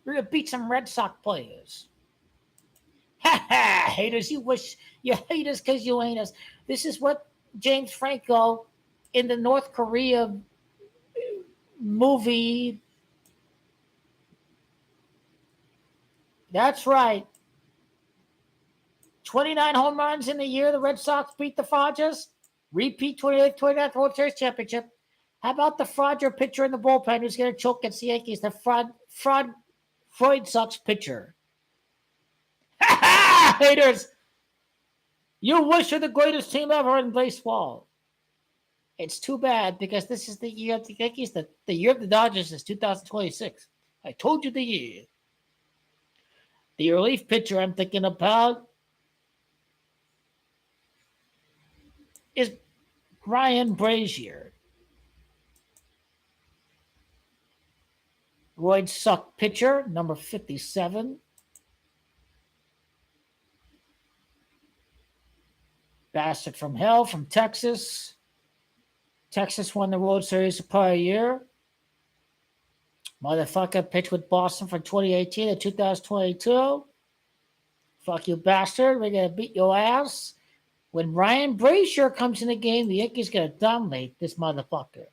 We're going to beat some Red Sox players. Ha ha! Haters, you hate us because you ain't us. This is what James Franco in the North Korea movie. That's right. 29 home runs in the year the Red Sox beat the Dodgers. Repeat 29th World Series championship. How about the Frogger pitcher in the bullpen who's going to choke against the Yankees? The Freud Sox pitcher. Ha ha! Haters! You wish you're the greatest team ever in baseball. It's too bad because this is the year of the Yankees. The year of the Dodgers is 2026. I told you the year. The relief pitcher I'm thinking about is Ryan Brazier. Royd Suck pitcher, number 57. Bastard from hell from Texas. Texas won the World Series the prior year. Motherfucker pitched with Boston from 2018 to 2022. Fuck you, bastard. We're going to beat your ass. When Ryan Brazier comes in the game, the Yankees going to dominate this motherfucker.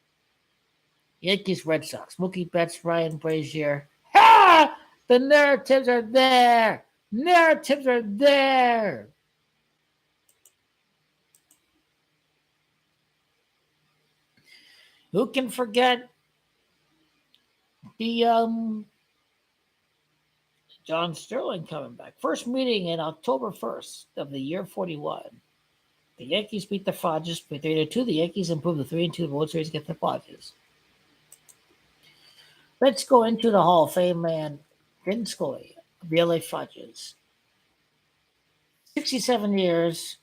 Yankees, Red Sox. Mookie Betts, Ryan Brazier. Ha! The narratives are there. Narratives are there. Who can forget the John Sterling coming back? First meeting in October 1st of the year 41. The Yankees beat the Dodgers 3-2. The Yankees improved the 3-2 World Series against the Dodgers. Let's go into the Hall of Fame man, Vin Scully of the LA Dodgers. 67 years.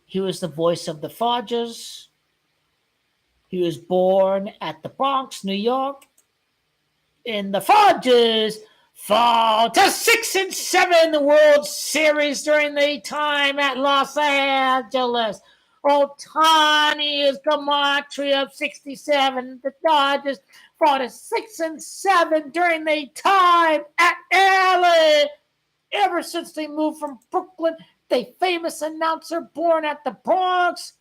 He was the voice of the Dodgers. He was born at the Bronx, New York. And the Dodgers fall to 6-7 World Series during the time at Los Angeles. Otani is gematria of 67. The Dodgers fall to 6-7 during the time at LA. Ever since they moved from Brooklyn, the famous announcer born at the Bronx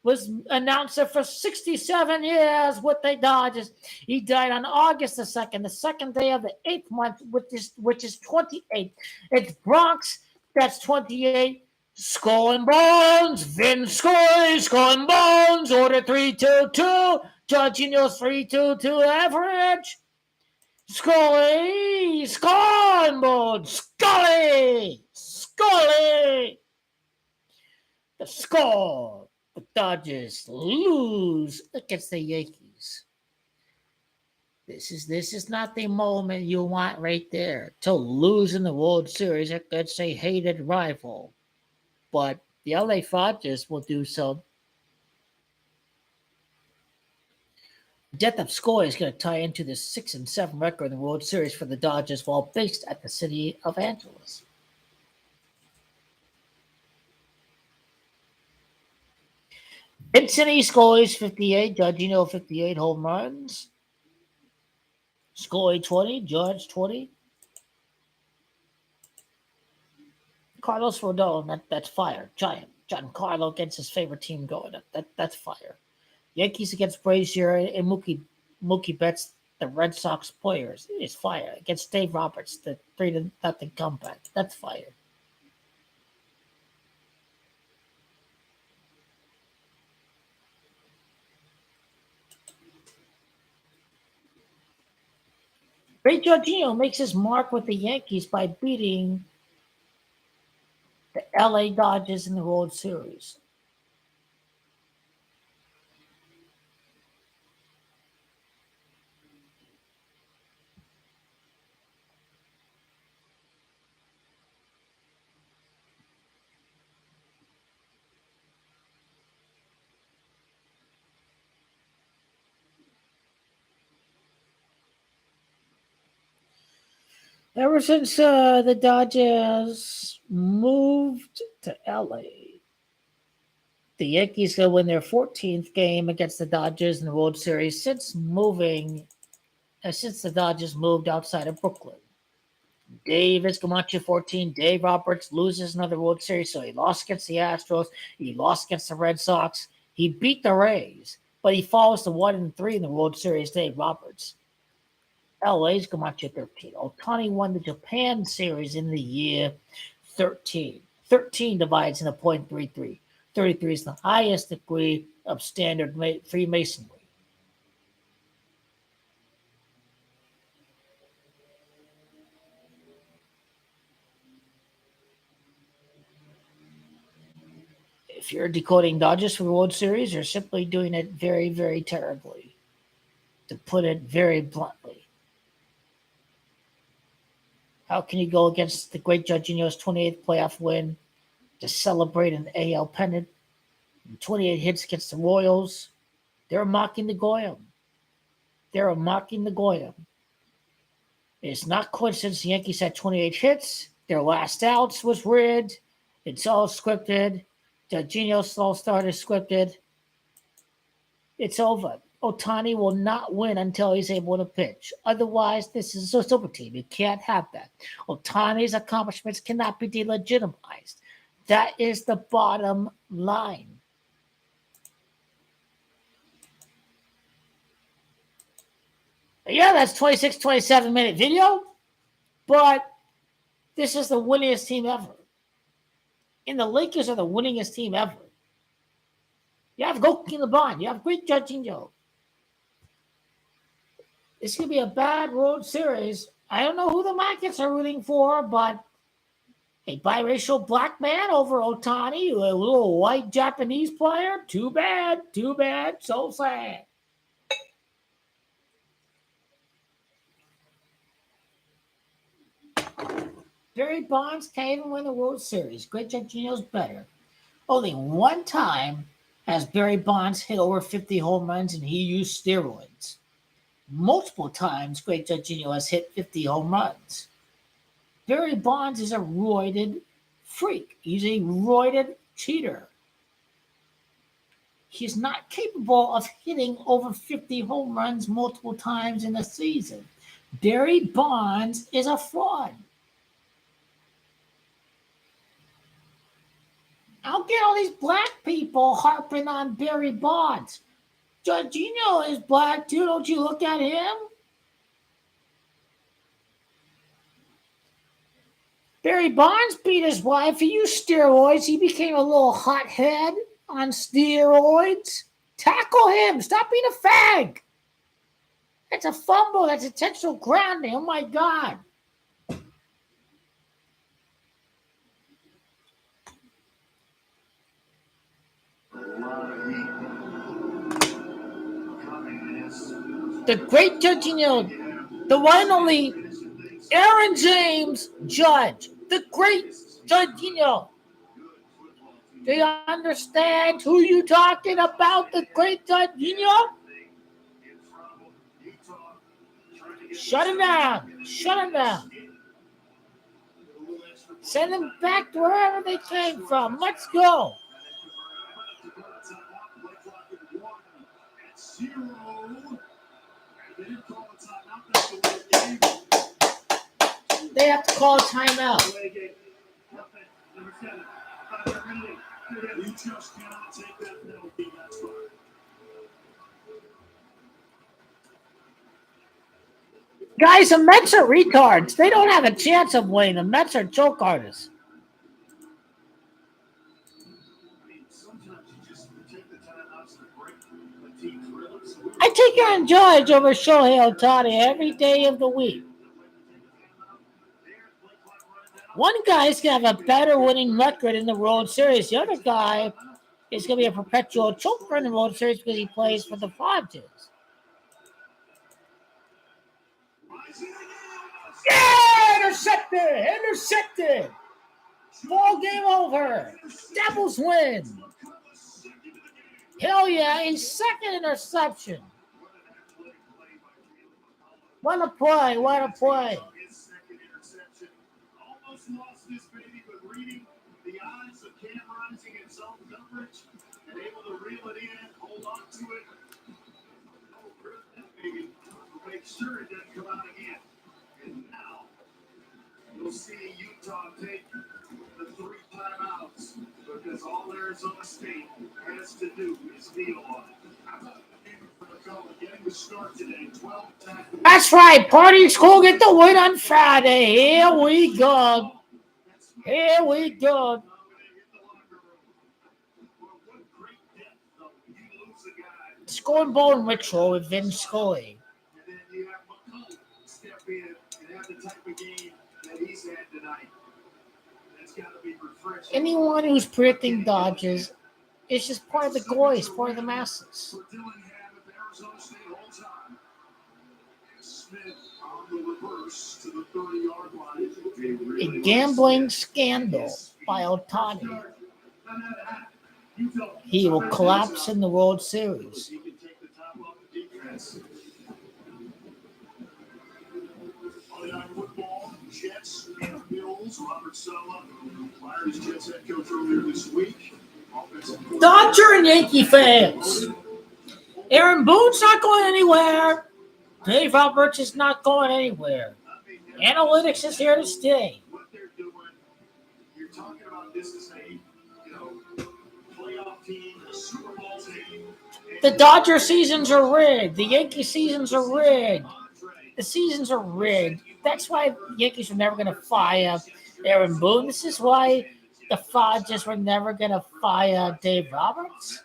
was announcer for 67 years with the Dodgers. He died on August the 2nd, the second day of the 8th month, which is 28. It's Bronx, that's 28. Skull and Bones, Vin Scully, Skull and Bones, order 322, Judge Neal's 322 average. Scully, Skull and Bones, Scully, Scully. The Skull. The Dodgers lose against the Yankees. This is not the moment you want right there to lose in the World Series against a hated rival. But the LA Dodgers will do so. The death of Scully is going to tie into the 6-7 record in the World Series for the Dodgers while based at the city of Angeles. Vincent E. Scully's 58, Judge 58 home runs. Scully 20, Judge 20. Carlos Rodon, that's fire. Giancarlo against his favorite team going. That's fire. Yankees against Brazier and Mookie Betts, the Red Sox players, is fire. Against Dave Roberts, the 3-0 comeback. That's fire. Ray Jorginho makes his mark with the Yankees by beating the LA Dodgers in the World Series. Ever since the Dodgers moved to LA, the Yankees go win their 14th game against the Dodgers in the World Series since the Dodgers moved outside of Brooklyn. Dave Escamacho 14. Dave Roberts loses another World Series, so he lost against the Astros. He lost against the Red Sox. He beat the Rays, but he falls to 1-3 in the World Series. Dave Roberts. LA's Camacho 13. Otani won the Japan series in the year 13. 13 divides into 0.33. 33 is the highest degree of standard Freemasonry. If you're decoding Dodgers for the World Series, you're simply doing it very, very terribly, to put it very bluntly. How can you go against the great Jorginho's 28th playoff win to celebrate an AL pennant? 28 hits against the Royals. They're mocking the Goyim. They're mocking the Goyim. It's not coincidence the Yankees had 28 hits. Their last outs was rigged. It's all scripted. Jorginho's slow start is scripted. It's over. Otani will not win until he's able to pitch. Otherwise, this is a super team. You can't have that. Otani's accomplishments cannot be delegitimized. That is the bottom line. Yeah, that's 26, 27-minute video, but this is the winningest team ever. And the Lakers are the winningest team ever. You have Goki in the bond. You have great Jorginho. It's going to be a bad World Series. I don't know who the markets are rooting for, but a biracial black man over Otani, a little white Japanese player, too bad, so sad. Barry Bonds can't even win the World Series. Great Jorginho's better. Only one time has Barry Bonds hit over 50 home runs and he used steroids. Multiple times, great Jorginho has hit 50 home runs. Barry Bonds is a roided freak. He's a roided cheater. He's not capable of hitting over 50 home runs multiple times in a season. Barry Bonds is a fraud. I'll get all these black people harping on Barry Bonds. Jorginho is black too. Don't you look at him? Barry Bonds beat his wife. He used steroids. He became a little hothead on steroids. Tackle him. Stop being a fag. That's a fumble. That's intentional grounding. Oh, my God. The great Jorginho, the one and only Aaron James Judge, the great Jorginho. Do you understand who you talking about, the great Jorginho? Shut him down. Shut him down. Send them back to wherever they came from. Let's go. They have to call a timeout. Guys, the Mets are retards. They don't have a chance of winning. The Mets are joke artists. I take Aaron Judge over Shohei Ohtani every day of the week. One guy's going to have a better winning record in the World Series. The other guy is going to be a perpetual choker in the World Series because he plays for the Padres. Yeah! Intercepted! Ball game over. Devils win. Hell yeah, a second interception. What a play. Almost lost this baby, but reading the eyes of Cam Rising in zone coverage and able to reel it in, hold on to it. Maybe make sure it doesn't come out again. And now you'll see Utah take the 3 timeouts because all Arizona State has to do is kneel on it. That's right. Party School get the win on Friday. Here we go. Scoring ball ritual with Vince Scully. And then you have McCollum step in and have the type of game that he's had tonight. That's got to be refreshing. Anyone who's predicting Dodgers is just part of the goys, part of the masses. A gambling scandal by Ohtani. He will collapse in the World Series. Jets and Bills. Robert Saleh fired his Jets head coach earlier this week. Dodger and Yankee fans. Aaron Boone's not going anywhere. Dave Roberts is not going anywhere. Analytics is here to stay. What they're doing, you're talking about this as a playoff team, a Super Bowl team. The Dodger seasons are rigged. The Yankee seasons are rigged. The seasons are rigged. That's why the Yankees were never going to fire Aaron Boone. This is why the Padres were never going to fire Dave Roberts.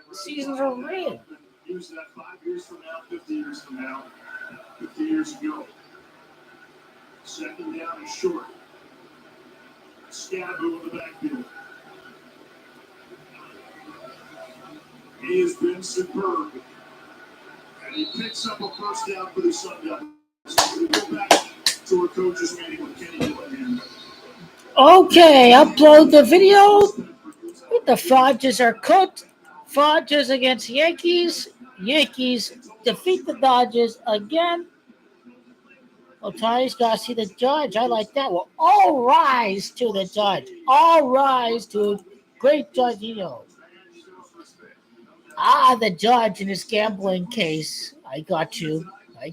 The seasons are rigged. Use that 5 years from now, 50 years from now, 50 years ago. Second down and short. Scaboo in the backfield. He has been superb. And he picks up a first down for the Sun. So we go back to our coaches meeting with Kenny Whitman. Okay, upload the video. The Padres are cooked. Padres against Yankees. Yankees defeat the Dodgers again. Ohtani's got to see the judge. I like that. Well, all rise to the judge. All rise to great Judge Eno. The judge in his gambling case. I got you. I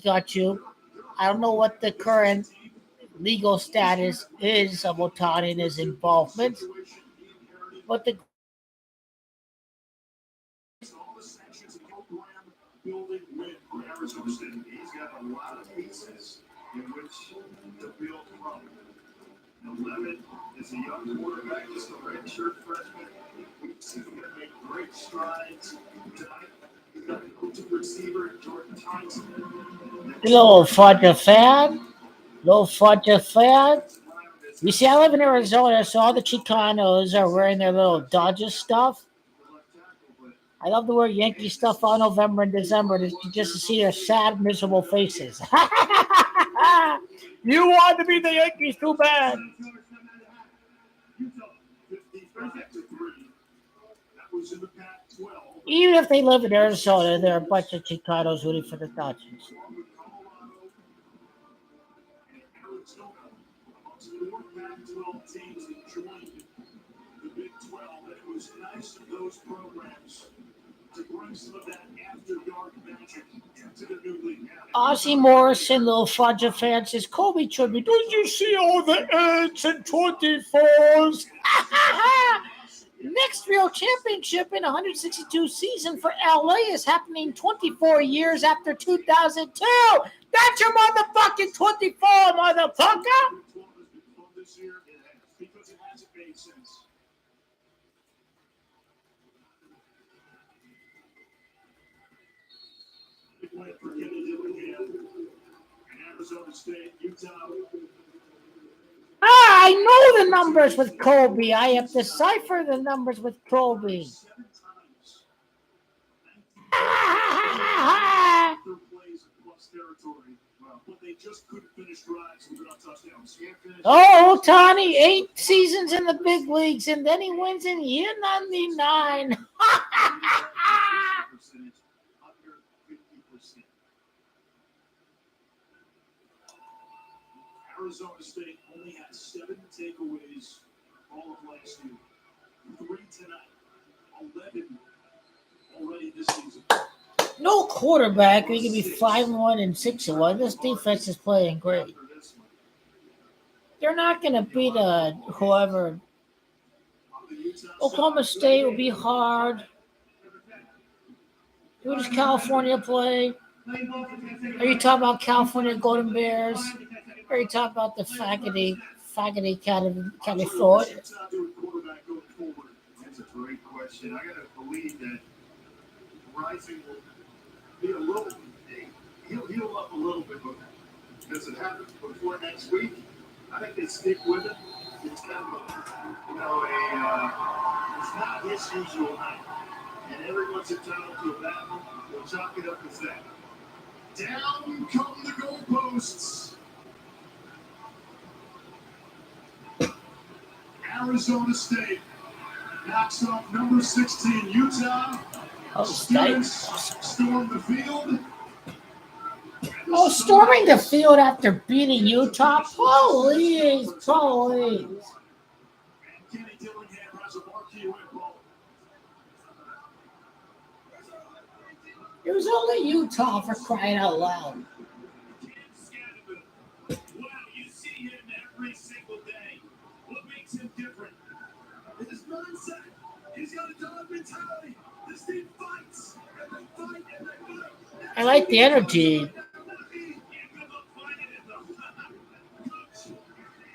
don't know what the current legal status is of Ohtani and his involvement, but the Building with Arizona State. He's got a lot of pieces in which to build from. 11 is a young quarterback, just a redshirt freshman. He's going to make great strides tonight. He's got a go-to receiver, Jordan Tyson. little fudger fan. You see, I live in Arizona, so all the Chicanos are wearing their little Dodgers stuff. I love to wear Yankee stuff all November and December just to see their sad, miserable faces. You want to be the Yankees too bad. Even if they live in Arizona, they're a bunch of Chicanos rooting for the Dodgers. Teams that joined the Big 12, and it was nice of those programs to bring some of that after-dark magic into the new league. Ozzie Morrison, little Fudger fan, says, Kobe tribute. Did you see all the 8s and 24s? Next real championship in 162 season for LA is happening 24 years after 2002. That's your motherfucking 24, motherfucker. This year, because it hasn't made sense. For Kenny Dillingham and Arizona State, Utah. I know the numbers with Kobe. I have deciphered the numbers with Kobe. 7 times. Ah! Their plays across territory. But they just couldn't finish drives without touchdowns. Oh, Tani, 8 seasons in the big leagues, and then he wins in year 99. Percentage under 50%. Arizona State only had 7 takeaways all of last year. 3 tonight. 11 already this season. No quarterback. We could be 5-1 and 6-1. This defense is playing great. They're not going to beat whoever. Oklahoma State will be hard. Who does California play? Are you talking about California Golden Bears? Or are you talking about the faggoty California? That's a great question. I got to believe that Rising will be a little, he'll heal up a little bit, but does it happen before next week? I think they stick with it. It's kind of it's not his usual night. And everyone's entitled to a battle. We'll chalk it up as that. Down come the goalposts. Arizona State knocks off number 16 Utah. Students storm the field. Oh, storming the field after beating Utah? Please. And Kenny Dillingham has a marquee win ball. It was only Utah, for crying out loud. Wow, you see him every single day. What makes him different? His mindset. He's got a dog mentality. This team fights. And they fight and they fight. I like the energy.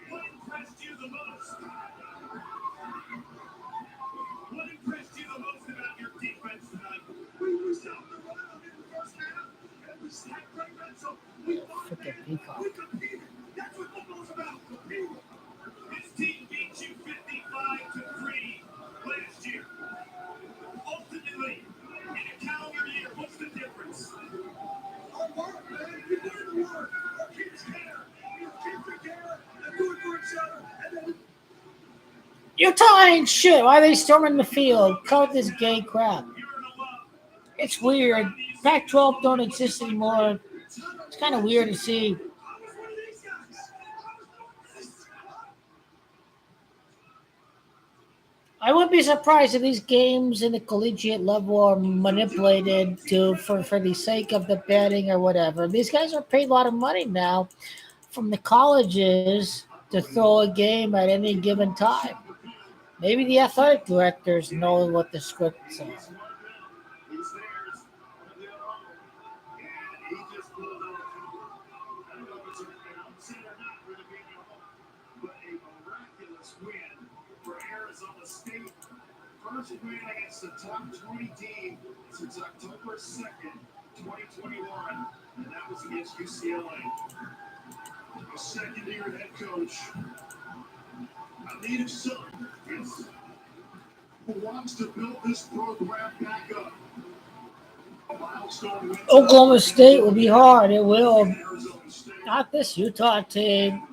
What impressed you the most? What impressed you the most about your defense tonight? We were out the run in the first half. And we snapped right back. So we fought back. We competed. That's what football's about. Competing. His team beat you 55-3 last year. Ultimately, in a calendar year, what's the difference? Hard work, man. You put in the work. Our kids care. Your kids are care. They do it for each other. And then Utah ain't shit. Why are they storming the field? Call this gay crap. It's weird. Pac-12 don't exist anymore. It's kind of weird to see. I wouldn't be surprised if these games in the collegiate level are manipulated for the sake of the betting or whatever. These guys are paid a lot of money now from the colleges to throw a game at any given time. Maybe the athletic directors know what the scripts are. he's theirs. One of their own. And he just pulled off. I don't know if it's an upset or not for the being at home, but a miraculous win for Arizona State. First win against the top 20 team since October 2nd, 2021, and that was against UCLA. A second-year head coach, a native son, yes, who wants to build this program back up. A milestone win Oklahoma State will be hard. It will. Arizona State. Not this Utah team.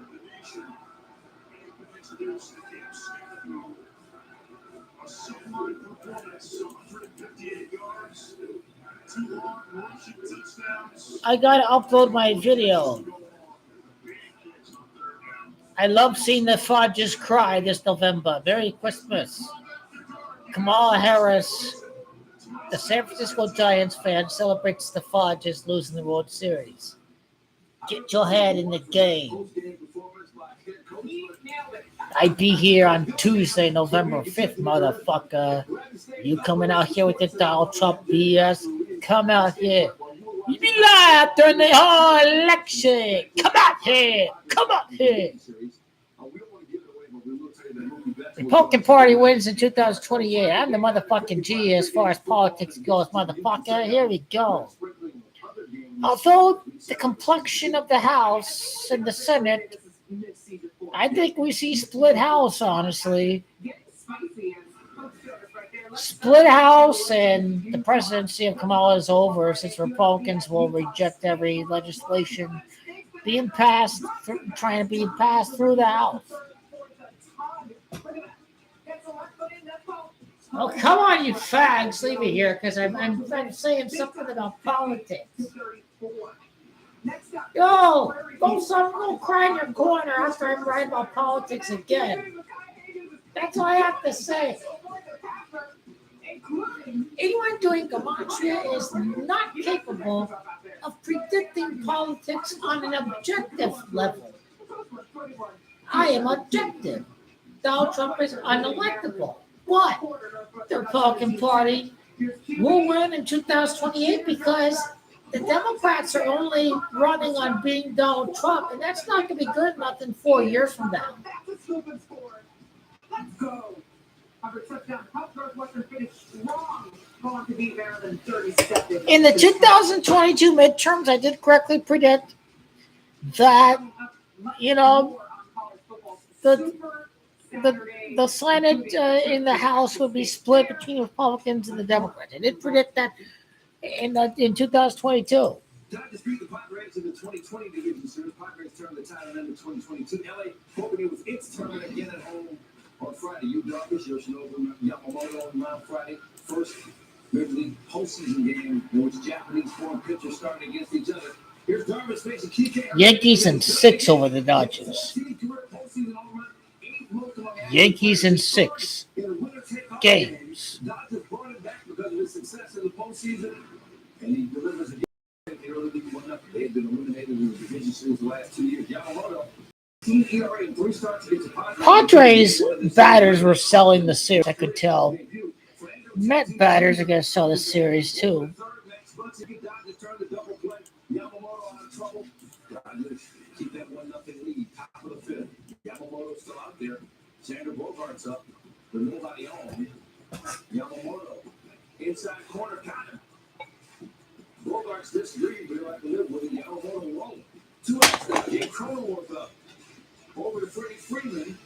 A sublime performance, 158 yards, 2 long rushing touchdowns. I gotta upload my video. I love seeing the Fudges cry this November. Merry Christmas. Kamala Harris, the San Francisco Giants fan, celebrates the Fudges losing the World Series. Get your head in the game. I be here on Tuesday, November 5th, motherfucker. You coming out here with the Donald Trump BS? Come out here. You be live during the whole election. Come out here. Come out here. Republican Party wins in 2028. I'm the motherfucking G as far as politics goes, motherfucker. Here we go. Although the complexion of the House and the Senate I think we see split house, honestly. Split house, and the presidency of Kamala is over since Republicans will reject every legislation being passed, trying to be passed through the House. Oh, come on, you fags. Leave me here because I'm saying something about politics. Yo, go cry in your corner after I'm writing about politics again. That's all I have to say. Anyone doing gematria is not capable of predicting politics on an objective level. I am objective. Donald Trump is unelectable. But the Republican Party will win in 2028 because the Democrats are only running on being Donald Trump, and that's not going to be good enough in 4 years from now. In the 2022 midterms, I did correctly predict that, the Senate in the House would be split between Republicans and the Democrats. I did predict that in 2022. Dodgers beat the Padres in the 2020 division series. Padres turned the title in 2022. LA hoping it was its turn again at home on Friday. Yu Darvish, Yoshinobu Yamamoto on Friday. First Major League postseason game in which Japanese foreign pitchers started against each other. Here's Darvish facing Kike. Yankees in 6 over the Dodgers. Yankees in 6 games. Dodgers brought it back because of his success in the postseason, and he delivers again. They've been eliminated in the division series the last 2 years. Yamamoto, ERA 3 starts against the Padres batters were selling the series. I could tell. Met batters are going to sell the series too. Keep that 1-0 lead, top of the fifth. Yamamoto's still out there. Xander Bogaerts up, but nobody on. Yamamoto, inside corner, kind of. Bogaerts disagreed, but he'll have to live with it. Yamamoto rolling. 2 outs now. Jake Cronenworth up. Over to Freddie Freeman.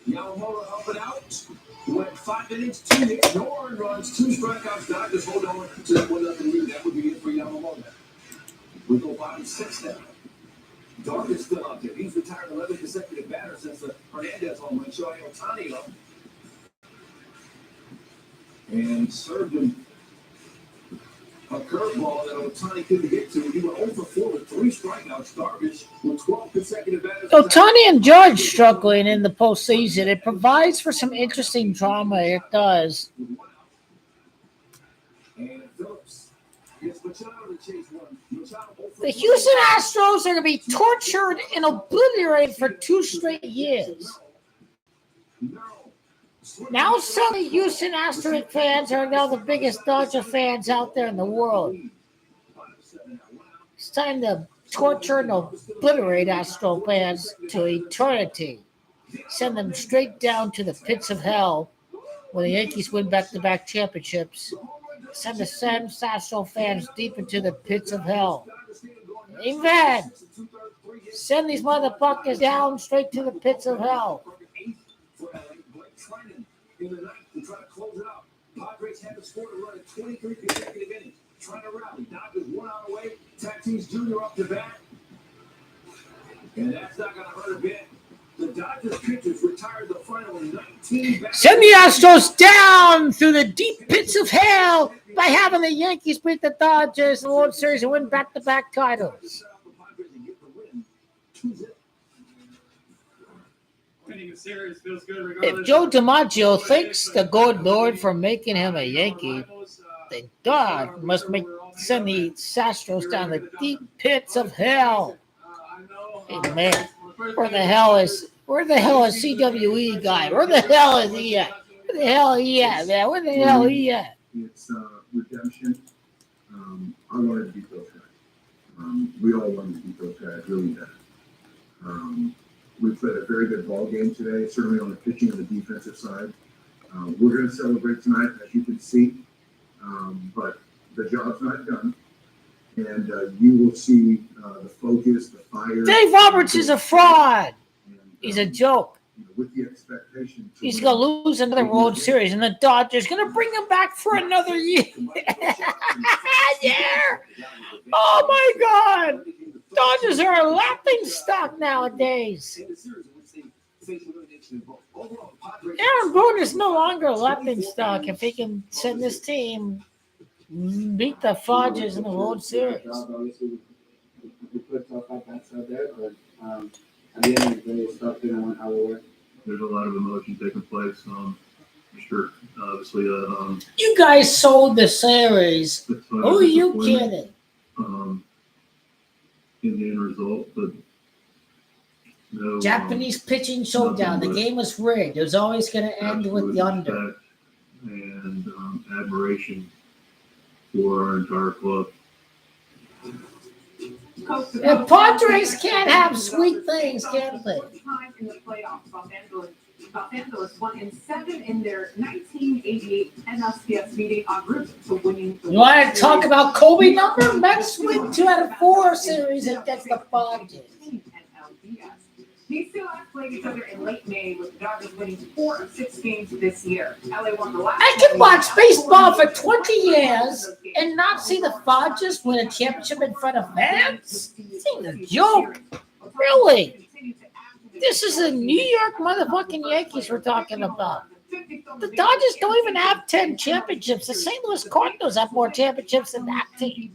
Yamamoto up and out. Went 5 innings, 2 hits, no earned runs, 2 strikeouts. Dodgers hold on to that 1-0 lead. That would be it for Yamamoto. We go 5-6 now. Darvish is still out there. He's retired 11 consecutive batters since the Hernandez home run. Shohei Ohtani up. And served him a curveball that Ohtani couldn't get to. He went 0 for 4 with 3 strikeouts. Darvish with 12 consecutive batters. Ohtani and Judge struggling in the postseason. It provides for some interesting drama. It does. And Phillips gets Machado to chase one. The Houston Astros are going to be tortured and obliterated for 2 straight years. Now some of the Houston Astros fans are now the biggest Dodger fans out there in the world. It's time to torture and obliterate Astro fans to eternity. Send them straight down to the pits of hell when the Yankees win back-to-back championships. Send the Astro fans deep into the pits of hell. Amen. Send these motherfuckers down straight to the pits of hell. In the ninth to try to close it out. Padres haven't scored a run in 23 consecutive innings. Trying to rally. Dodgers 1 out away. Tatis Jr. up to bat. And that's not going to hurt a bit. The Dodgers pitchers retired the final 19 batters. Send the Astros down through the deep pits of hell by having the Yankees beat the Dodgers in the World Series and win back-to-back titles. If Joe DiMaggio thanks the good Lord for making him a Yankee, then God must send the Astros down the deep pits of hell. Amen. Where the hell is CWE guy? Where the hell is he at? Where the hell is he at, man? Where the hell is he at? It's redemption. I wanted to beat those guys. We all wanted to beat those guys really bad. We played a very good ball game today, certainly on the pitching and the defensive side. We're going to celebrate tonight, as you can see, but the job's not done. And you will see the focus, the fire. Dave Roberts is a fraud. And He's a joke. With the expectation he's going to lose another World Series, and the Dodgers going to bring him back for another year. Yeah. Oh, my God. Dodgers are a laughing stock nowadays. Aaron Boone is no longer a laughing stock if he can send this team beat the Dodgers in the World Series. We put stuff like that out there, but at the end of the day, stuff didn't went our way. There's a lot of emotion taking place. For sure. Obviously, you guys sold the series. Who are you kidding? In the end result, but no. Japanese pitching showdown. The game was rigged. It was always going to end with the under. And admiration for our entire club. The Padres can't have sweet things, can they? In the playoffs, Los Angeles won in 7 in their 1988 NLCS meeting en route to winning. You want to talk about Kobe number? Mets win 2 out of 4 series against the Padres. These two last played each other in late May, with the Dodgers winning 4 of 6 games this year. LA won the last. I can watch baseball for 20 years and not see the Dodgers win a championship in front of fans? This ain't a joke. Really? This is the New York motherfucking Yankees we're talking about. The Dodgers don't even have 10 championships. The St. Louis Cardinals have more championships than that team.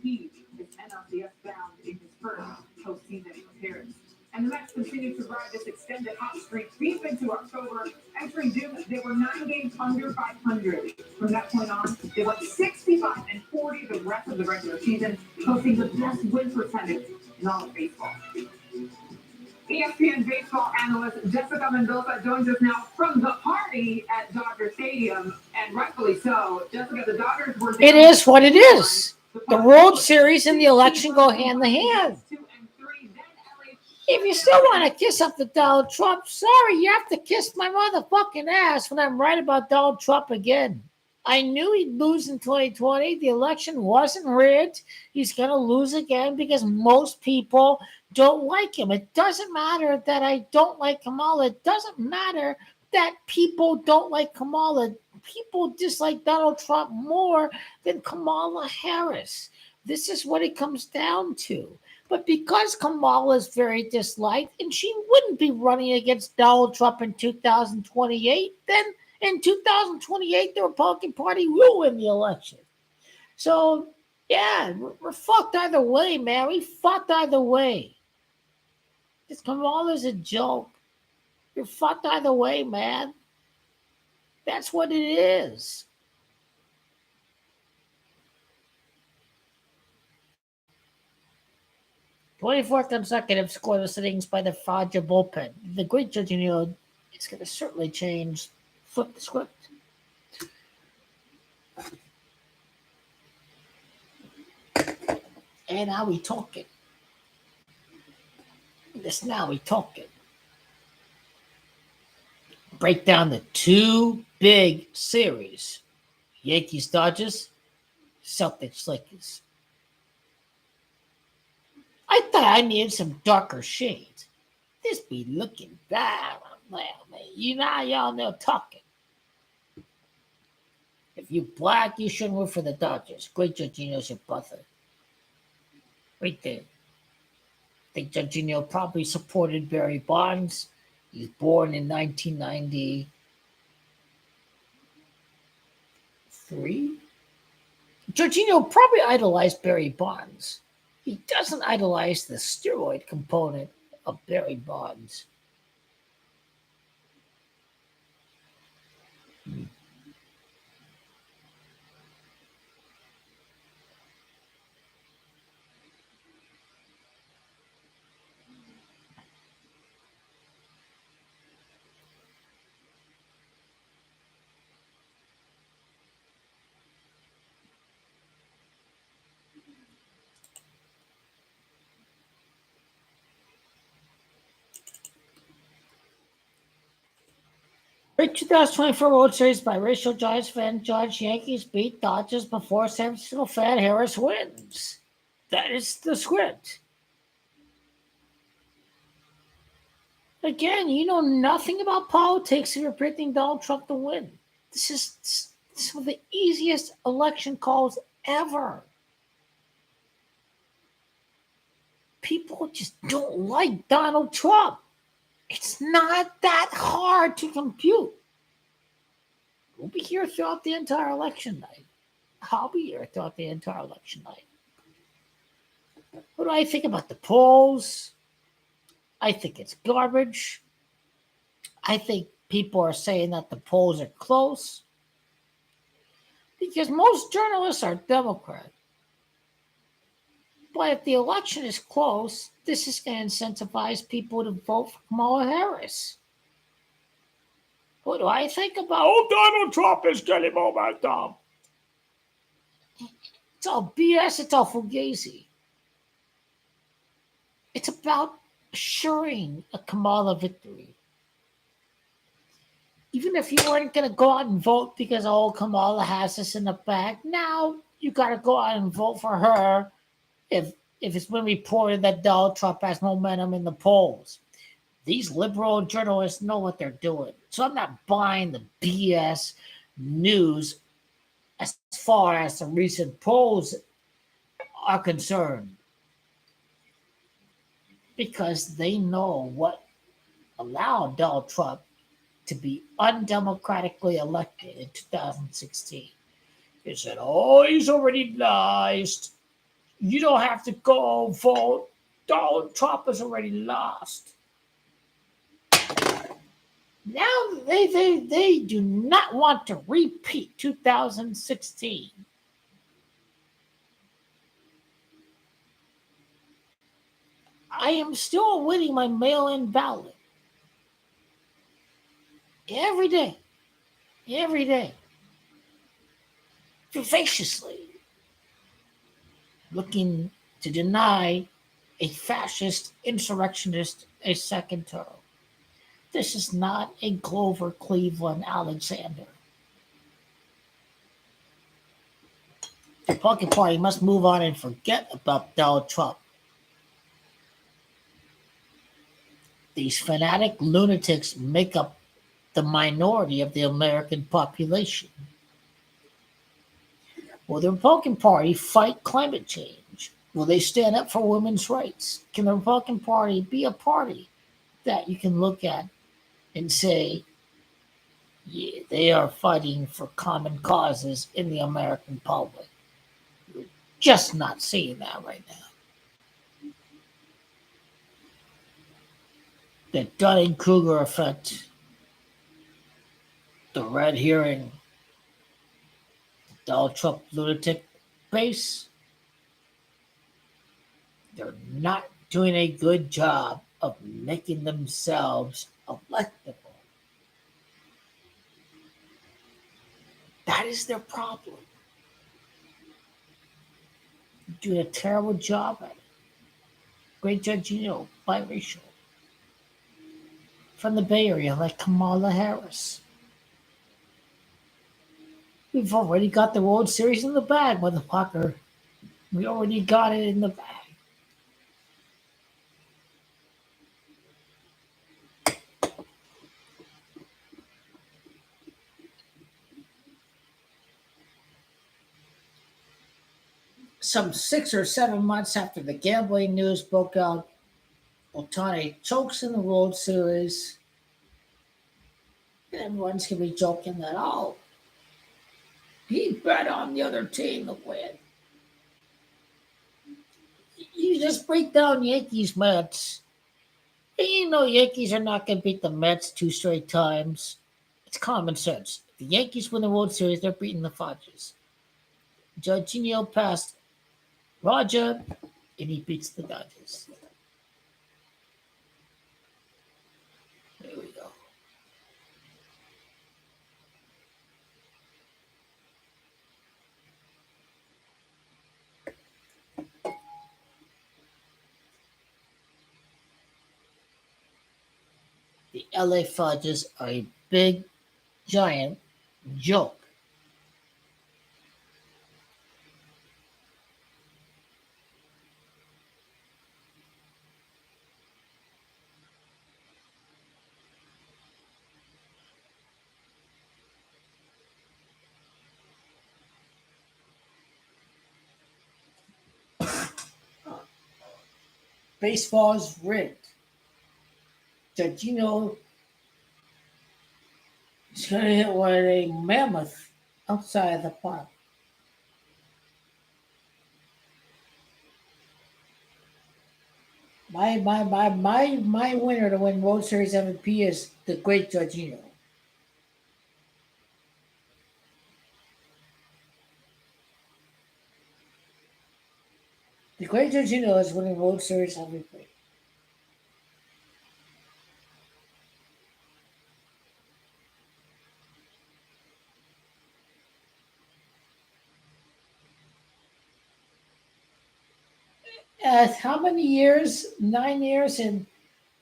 And the Mets continue to ride this extended hot streak deep into October. Entering June, they were 9 games under 500. From that point on, they went 65 and 40 the rest of the regular season, posting the best win percentage in all of baseball. ESPN baseball analyst Jessica Mendoza joins us now from the party at Dodger Stadium, and rightfully so. Jessica, the Dodgers were. It is what it is. The World Series and the election go hand in hand. If you still want to kiss up to Donald Trump, sorry, you have to kiss my motherfucking ass when I'm right about Donald Trump again. I knew he'd lose in 2020. The election wasn't rigged. He's going to lose again because most people don't like him. It doesn't matter that I don't like Kamala. It doesn't matter that people don't like Kamala. People dislike Donald Trump more than Kamala Harris. This is what it comes down to. But because Kamala is very disliked, and she wouldn't be running against Donald Trump in 2028, then in 2028, the Republican Party will win the election. So, yeah, we're fucked either way, man. We fucked either way. This Kamala's a joke. You're fucked either way, man. That's what it is. 24th consecutive scoreless innings by the Dodger bullpen. The great Jorginho is going to certainly flip the script. And now we talking. Now we talking. Break down the 2 big series. Yankees, Dodgers, Celtics, Lakers. I thought I needed some darker shades. This be looking bad. Well, man, y'all know talking. If you black, you shouldn't root for the Dodgers. Great Jorginho's your brother. Right there. I think Jorginho probably supported Barry Bonds. He was born in 1993. Jorginho probably idolized Barry Bonds. He doesn't idolize the steroid component of Barry Bonds. Great 2024 World Series by racial Giants fan Judge. Yankees beat Dodgers before San Francisco fan Harris wins. That is the script. Again, you know nothing about politics if you're predicting Donald Trump to win. This is some of the easiest election calls ever. People just don't like Donald Trump. It's not that hard to compute. We'll be here throughout the entire election night. I'll be here throughout the entire election night. What do I think about the polls? I think it's garbage. I think people are saying that the polls are close because most journalists are Democrat. But if the election is close, this is going to incentivize people to vote for Kamala Harris. What do I think about? Oh, Donald Trump is getting momentum. It's all BS. It's all fugazi. It's about assuring a Kamala victory. Even if you weren't going to go out and vote because Kamala has this in the bag, now you got to go out and vote for her if it's been reported that Donald Trump has momentum in the polls. These liberal journalists know what they're doing. So I'm not buying the BS news as far as the recent polls are concerned. Because they know what allowed Donald Trump to be undemocratically elected in 2016. They said, oh, he's already lost. You don't have to go vote. Donald Trump has already lost. Now they do not want to repeat 2016. I am still awaiting my mail-in ballot. Every day. Vivaciously. Looking to deny a fascist insurrectionist a second term. This is not a Grover Cleveland Alexander. The Republican Party must move on and forget about Donald Trump. These fanatic lunatics make up the minority of the American population. Will the Republican Party fight climate change? Will they stand up for women's rights? Can the Republican Party be a party that you can look at and say, yeah, they are fighting for common causes in the American public? We're just not seeing that right now. The Dunning-Kruger effect, the red herring, Donald Trump lunatic base, they're not doing a good job of making themselves electable. That is their problem. They're doing a terrible job at it. Great Judge, biracial. From the Bay Area, like Kamala Harris. We've already got the World Series in the bag, motherfucker. We already got it in the bag. Some 6 or 7 months after the gambling news broke out, Otani chokes in the World Series. And everyone's going to be joking that, oh, he bet on the other team to win. You just break down Yankees Mets. And you know Yankees are not going to beat the Mets 2 straight times. It's common sense. If the Yankees win the World Series, they're beating the Dodgers. Jorginho passed Roger, and he beats the Dodgers. There we go. The LA Dodgers are a big, giant joke. Baseball's rigged. Giorgino is going to hit with a mammoth outside the park. My winner to win World Series MVP is the great Giorgino. The great Giorgino is winning World Series MVP. How many years? 9 years and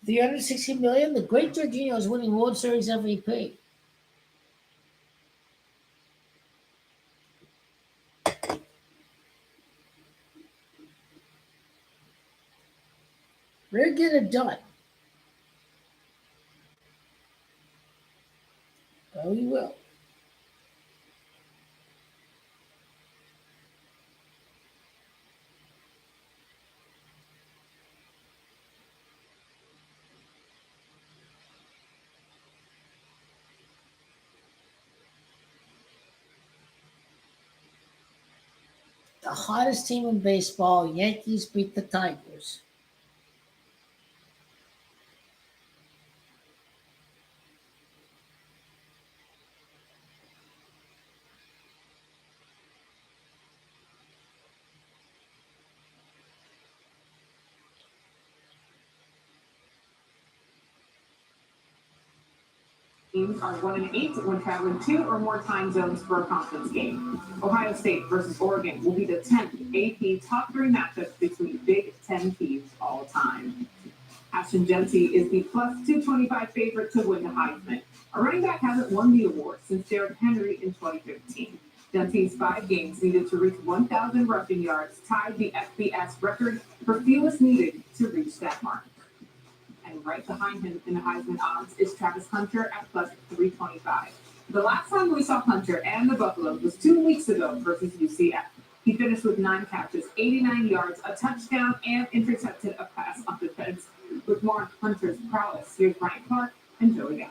360 million. The great Giorgino is winning World Series MVP. We're getting it done. Oh, we will. The hottest team in baseball, Yankees beat the Tigers. Teams are 1-8 when traveling 2 or more time zones for a conference game. Ohio State versus Oregon will be the 10th AP top 3 matchup between Big Ten teams all time. Ashton Genty is the plus 225 favorite to win the Heisman. A running back hasn't won the award since Derrick Henry in 2015. Genty's 5 games needed to reach 1,000 rushing yards tied the FBS record for fewest needed to reach that mark. And right behind him in the Heisman odds is Travis Hunter at plus 325. The last time we saw Hunter and the Buffaloes was 2 weeks ago versus UCF. He finished with 9 catches, 89 yards, a touchdown, and intercepted a pass on defense. With more on Hunter's prowess, here's Ryan Clark and Joey Galloway.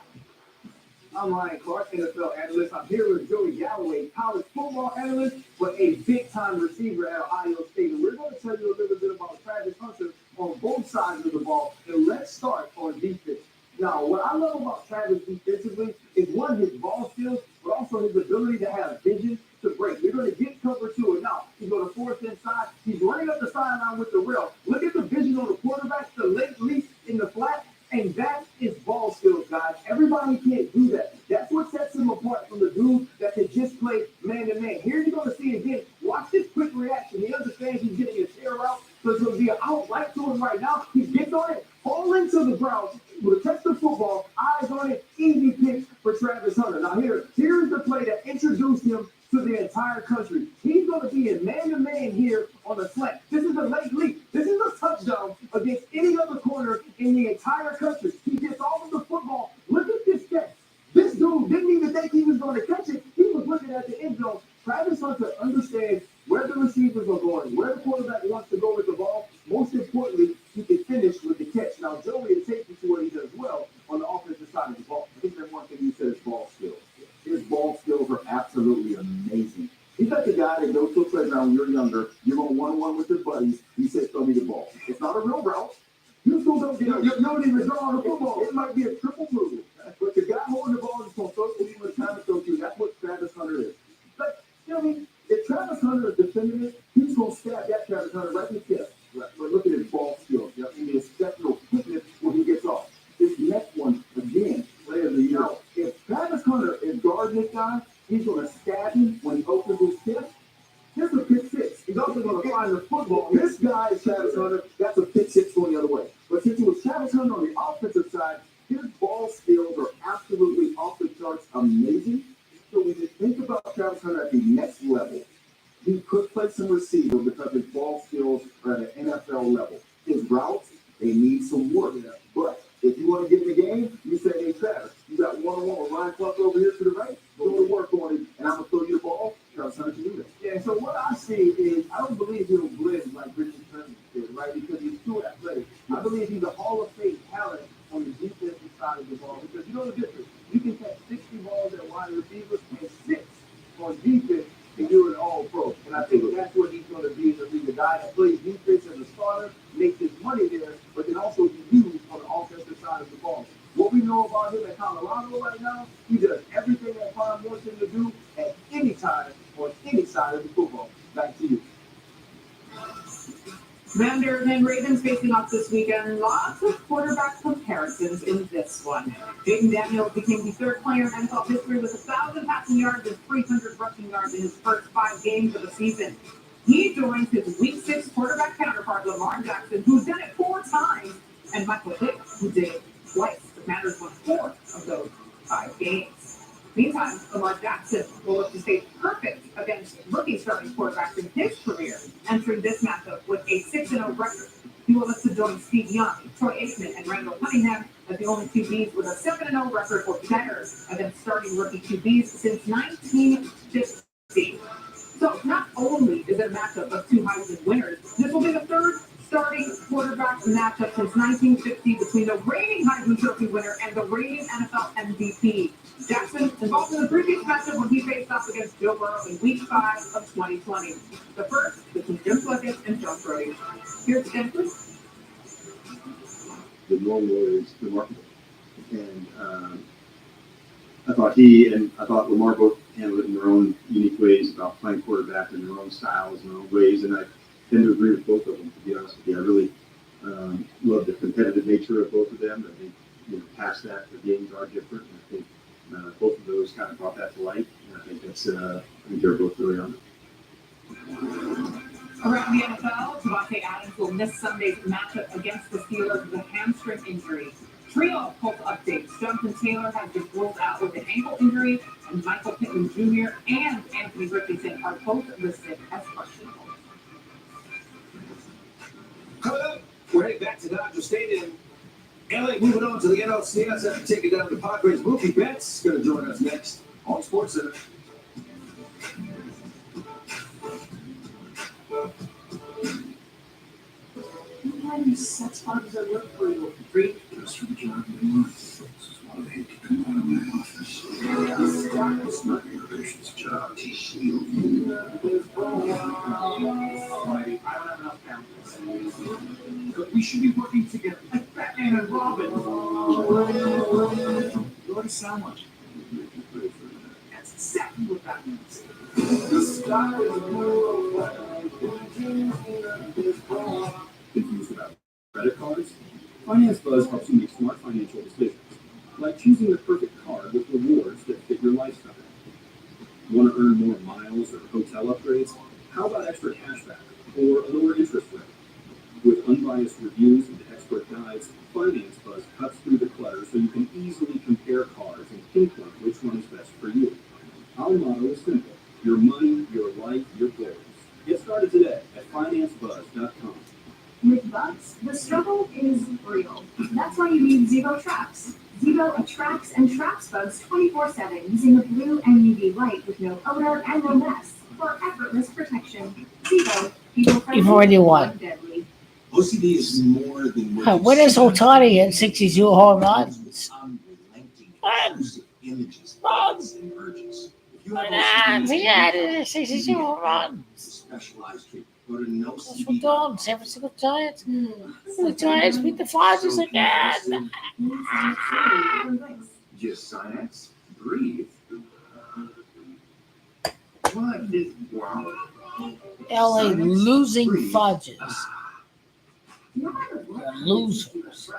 I'm Ryan Clark, NFL analyst. I'm here with Joey Galloway, college football analyst, but a big-time receiver at Ohio State. And we're going to tell you a little bit about Travis Hunter on both sides of the ball. And let's start on defense. Now, what I love about Travis defensively is, one, his ball skills, but also his ability to have vision to break. You're going to get cover to it. Now, he's going to force inside. He's running up the sideline with the rail. Look at the vision on the quarterback, the late leap in the flat. And that is ball skills, guys. Everybody can't do that. That's what sets him apart from the dude that can just play man-to-man. Here you're going to see again, watch this quick reaction. He understands he's getting a chair out, so it's going to be an out right to him right now. He gets on it, fall into the ground, will catch the football, eyes on it, easy pick for Travis Hunter. Now here's the play that introduced him to the entire country. He's going to be in man-to-man here on the slant. This is a late leap. This is a touchdown against any other corner in the entire country. He gets off of the football. Look at this catch. This dude didn't even think he was going to catch it. He was looking at the end zone. Travis Hunter understands where the receivers are going, where the quarterback wants to go with the ball. Most importantly, he can finish with the catch. Now, Joey is taking to what he does well on the offensive side of the ball. I think that one thing he said is ball skills. His ball skills are absolutely amazing. He's like the guy that goes to a playground when you're younger. You're going one-on-one with your buddies. He says, throw me the ball. It's not a real route. You still don't even draw on the football. It might be a triple move. But the guy holding the ball is going to throw to you when it's time to throw to you. That's what Travis Hunter is. But, you know what I mean? If Travis Hunter is defending it, he's going to stab that Travis Hunter right in the chest. Right. But look at his ball skills. You know what I mean? His exceptional quickness when he gets off. This next one, again, player of the year. Now, if Travis Hunter is guarding this guy, he's going to stab him when he opens his chest. Here's a pick six. He's also going to find the football. This guy is Travis Hunter. That's a pick six going the other way. But since it was Travis Hunter on the offensive side, his ball skills are absolutely off the charts amazing. So when you think about Travis Hunter at the next level, he could play some receiver because his ball skills are at an NFL level. His routes, they need some work. But if you want to get in the game, you say, hey, Travis, you got one-on-one with Ryan Clark over here to the right, go to work on him, and I'm going to throw you the ball. Travis Hunter can do that. Yeah, so what I see is I don't believe he'll blitz like Richard Sherman did, right? Because he's too athletic. guy that plays defense as a starter, makes his money there, but can also be used on the offensive side of the ball. What we know about him at Colorado right now, he does everything that Prime wants him to do at any time on any side of the football. Back to you. Commanders and Ravens facing off this weekend. Lots of quarterback comparisons in this one. Jaden Daniels became the third player in NFL history with 1,000 passing yards and 300 rushing yards in his first 5 games of the season. He joins his Week 6 quarterback counterpart, Lamar Jackson, who's done it 4 times, and Michael Vick, who did it twice. The Commanders won 4 of those 5 games. Meantime, Lamar Jackson will look to stay perfect against rookie starting quarterbacks in his career, entering this matchup with a 6-0 record. He will look to join Steve Young, Troy Aikman, and Randall Cunningham as the only QBs with a 7-0 record or better against starting rookie QBs since 1950. So not only is it a matchup of 2 Heisman winners, this will be the third starting quarterback matchup since 1950 between the reigning Heisman Trophy winner and the reigning NFL MVP. Jackson involved in the previous matchup when he faced off against Joe Burrow in Week 5 of 2020. The first between Jim Plunkett and John Brody. Here's Jim, please. The normal is remarkable, and I thought Lamar both handled it in their own unique ways about playing quarterback in their own styles and their own ways, and I tend to agree with both of them. To be honest with you, I really love the competitive nature of both of them. I think past that, the games are different, and I think both of those kind of brought that to light, and I think they're both really on it. Around the NFL, Devontae Adams will miss Sunday's matchup against the Steelers with a hamstring injury. Trio of Colts updates. Jonathan Taylor has been ruled out with an ankle injury, and Michael Pittman Jr. and Anthony Richardson are both listed as questionable. Coming up, we're heading back to Dodger Stadium. LA moving on to the NLCS after taking down the Padres. Mookie Betts going to join us next on SportsCenter. Why do such hard to look for you? Three. Just for the job of the month. This is why I hate to come out of my office. It's not innovation's job. I don't have enough talent. But we should be working together like Batman and Robin. You already sound like it. That's exactly what that means. Confused about credit cards? Finance Buzz helps you make smart financial decisions, like choosing the perfect card with rewards that fit your lifestyle. Want to earn more miles or hotel upgrades? How about extra cashback or a lower interest rate? With unbiased reviews and expert guides, Finance Buzz cuts through the clutter so you can easily compare cards and pinpoint which one is best for you. Our motto is simple: your money, your life, your goals. Get started today at financebuzz.com. With bugs, the struggle is real. That's why you need Zebo Traps. Zebo attracts and traps bugs 24/7 using a blue and UV light with no odor and no mess for effortless protection. Zebo, people-friendly, You've already won. deadly. OCD is more than When is Otani at 62 home runs? Images, Runs. and urges. If you Why have not? OCD, He had 62 home runs. specialized treatment. Go to That's what NoCD. done. San Francisco Giants. The Giants beat the Dodgers again. Just Sinex, breathe. What is wow? LA losing fudges. No matter what, They're losers.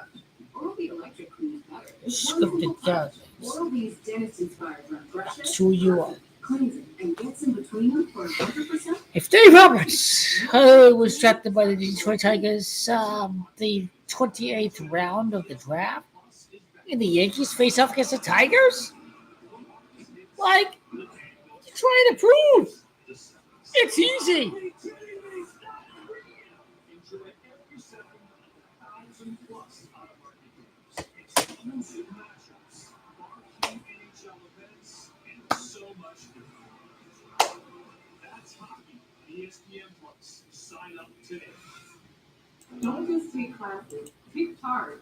Oral-B Electric cleans better. Scripted garbage. Oral-B's dentist-inspired run brushes, That's who you are. cleansing, and gets in between them for 100%. If Dave Roberts was drafted by the Detroit Tigers, the 28th round of the draft, and the Yankees face off against the Tigers, like, you're trying to prove it's easy. Exclusive matchups, NHL events, and so much more. That's hockey. ESPN Plus. Sign up today. Don't just be classy. Be hard.